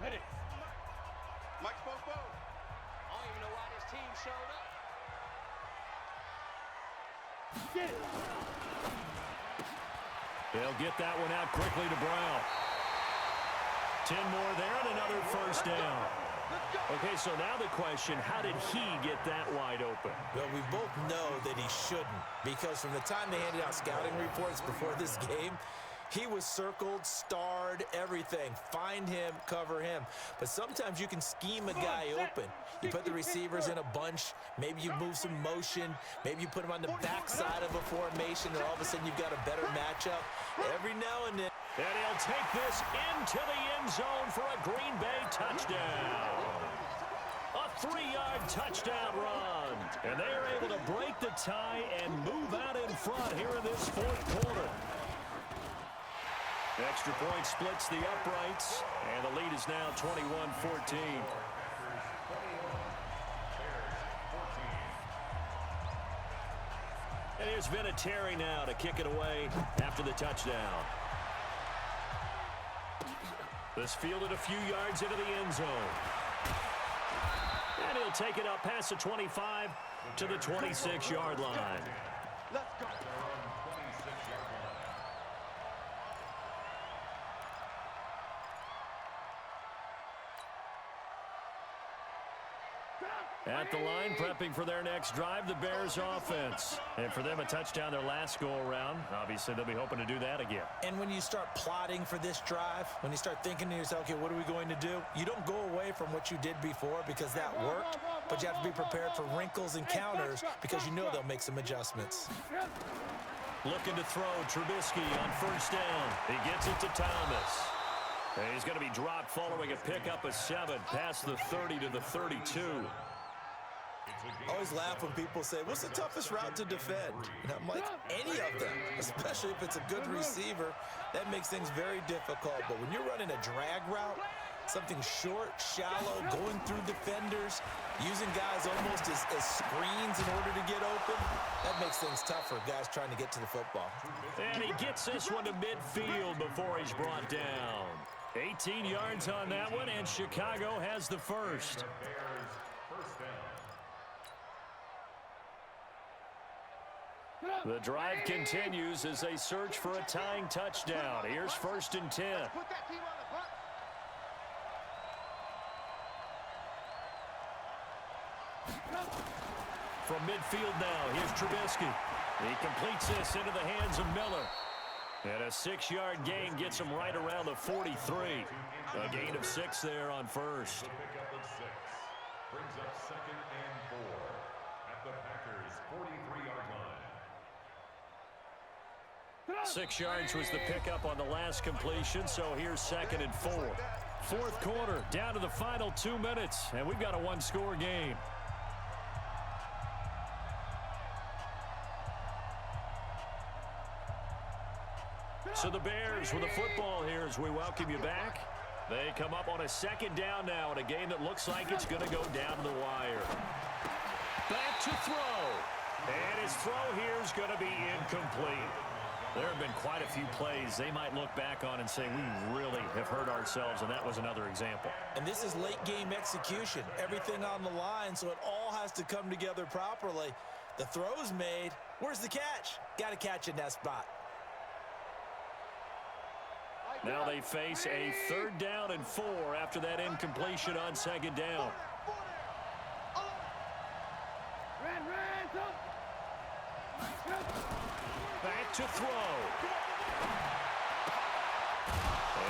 Ready. Mike Popo. I don't even know why this team showed up. Get it. They'll get that one out quickly to Brown. 10 more there and another first down. Okay, so now the question, how did he get that wide open? Well, we both know that he shouldn't, because from the time they handed out scouting reports before this game, he was circled, starred, everything. Find him, cover him. But sometimes you can scheme a guy open. You put the receivers in a bunch. Maybe you move some motion. Maybe you put him on the backside of a formation, and all of a sudden you've got a better matchup. Every now and then. And he'll take this into the end zone for a Green Bay touchdown. A 3-yard touchdown run. And they are able to break the tie and move out in front here in this fourth quarter. Extra point splits the uprights, and the lead is now 21-14. And here's Vinatieri now to kick it away after the touchdown. This fielded a few yards into the end zone. And he'll take it up past the 25 to the 26-yard line. Let's go. At the line, prepping for their next drive, the Bears offense. And for them, a touchdown their last go-around. Obviously, they'll be hoping to do that again. And when you start plotting for this drive, when you start thinking to yourself, okay, what are we going to do? You don't go away from what you did before because that worked, but you have to be prepared for wrinkles and counters because you know they'll make some adjustments. Looking to throw, Trubisky on first down. He gets it to Thomas. And he's going to be dropped following a pickup of 7 past the 30 to the 32. I always laugh when people say, what's the toughest route to defend? And I'm like, any of them, especially if it's a good receiver, that makes things very difficult. But when you're running a drag route, something short, shallow, going through defenders, using guys almost as screens in order to get open, that makes things tough for guys trying to get to the football. And he gets this one to midfield before he's brought down. 18 yards on that one, and Chicago has the first. The drive continues as they search for a tying touchdown. Here's 1st and 10. Put that team on the front. From midfield now, here's Trubisky. He completes this into the hands of Miller. And a 6-yard gain gets him right around the 43. A gain of 6 there on first. The pickup of 6 brings up 2nd and 4 at the Packers' 43-yard line. 6 yards was the pickup on the last completion, so here's 2nd and 4. Fourth quarter, down to the final 2 minutes, and we've got a one-score game. So the Bears with the football here as we welcome you back. They come up on a 2nd down now in a game that looks like it's going to go down to the wire. Back to throw. And his throw here is going to be incomplete. There have been quite a few plays they might look back on and say, we really have hurt ourselves, and that was another example. And this is late game execution. Everything on the line, so it all has to come together properly. The throw's made. Where's the catch? Got to catch in that spot. Now they face a 3rd down and 4 after that incompletion on 2nd down. Back to throw.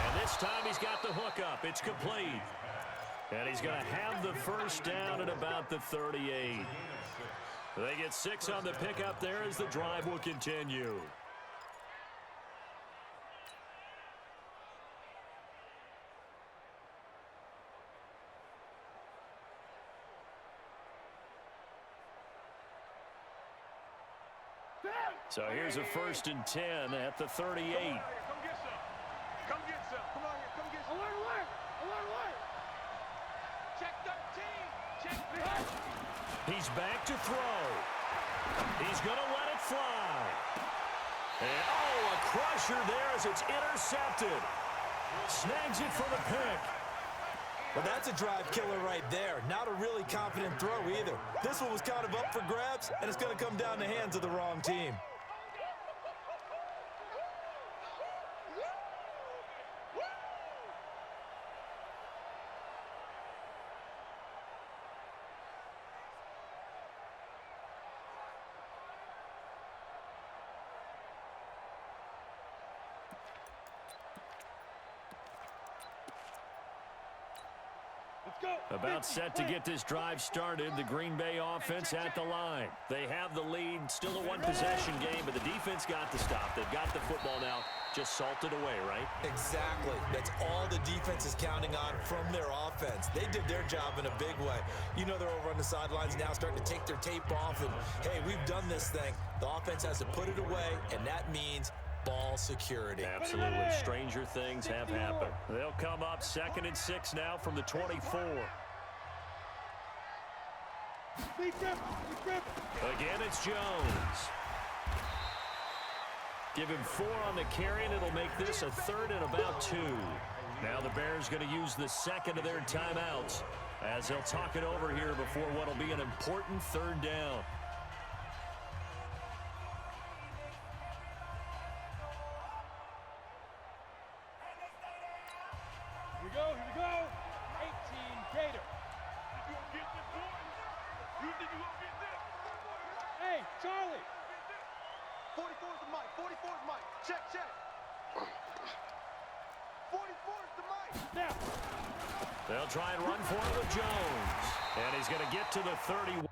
And this time he's got the hook up. It's complete. And he's going to have the 1st down at about the 38. They get 6 on the pickup there as the drive will continue. So here's a 1st and 10 at the 38. Come get some. Come get some. Come on here. Come get some. Alert, alert. Alert, alert. Check 13. Check 13. He's back to throw. He's going to let it fly. And, oh, a crusher there as it's intercepted. Snags it for the pick. Well, that's a drive killer right there. Not a really confident throw either. This one was kind of up for grabs, and it's going to come down the hands of the wrong team. About set to get this drive started. The Green Bay offense at the line. They have the lead. Still a one-possession game, but the defense got the stop. They've got the football now. Just salted away, right? Exactly. That's all the defense is counting on from their offense. They did their job in a big way. You know they're over on the sidelines now starting to take their tape off, and, hey, we've done this thing. The offense has to put it away, and that means ball security. Absolutely. Stranger things have happened. They'll come up 2nd and 6 now from the 24. Again, it's Jones. Give him 4 on the carry, and it'll make this a 3rd and about 2. Now the Bears going to use the 2nd of their timeouts as they'll talk it over here before what will be an important 3rd down. Here we go, here we go. 18 Gator. You gonna get this, boy? You think you gonna get this? Hey, Charlie. 44's the mic, 44's the mic. Check, check. 44's the mic. Now. They'll try and run for it with Jones. And he's going to get to the 31.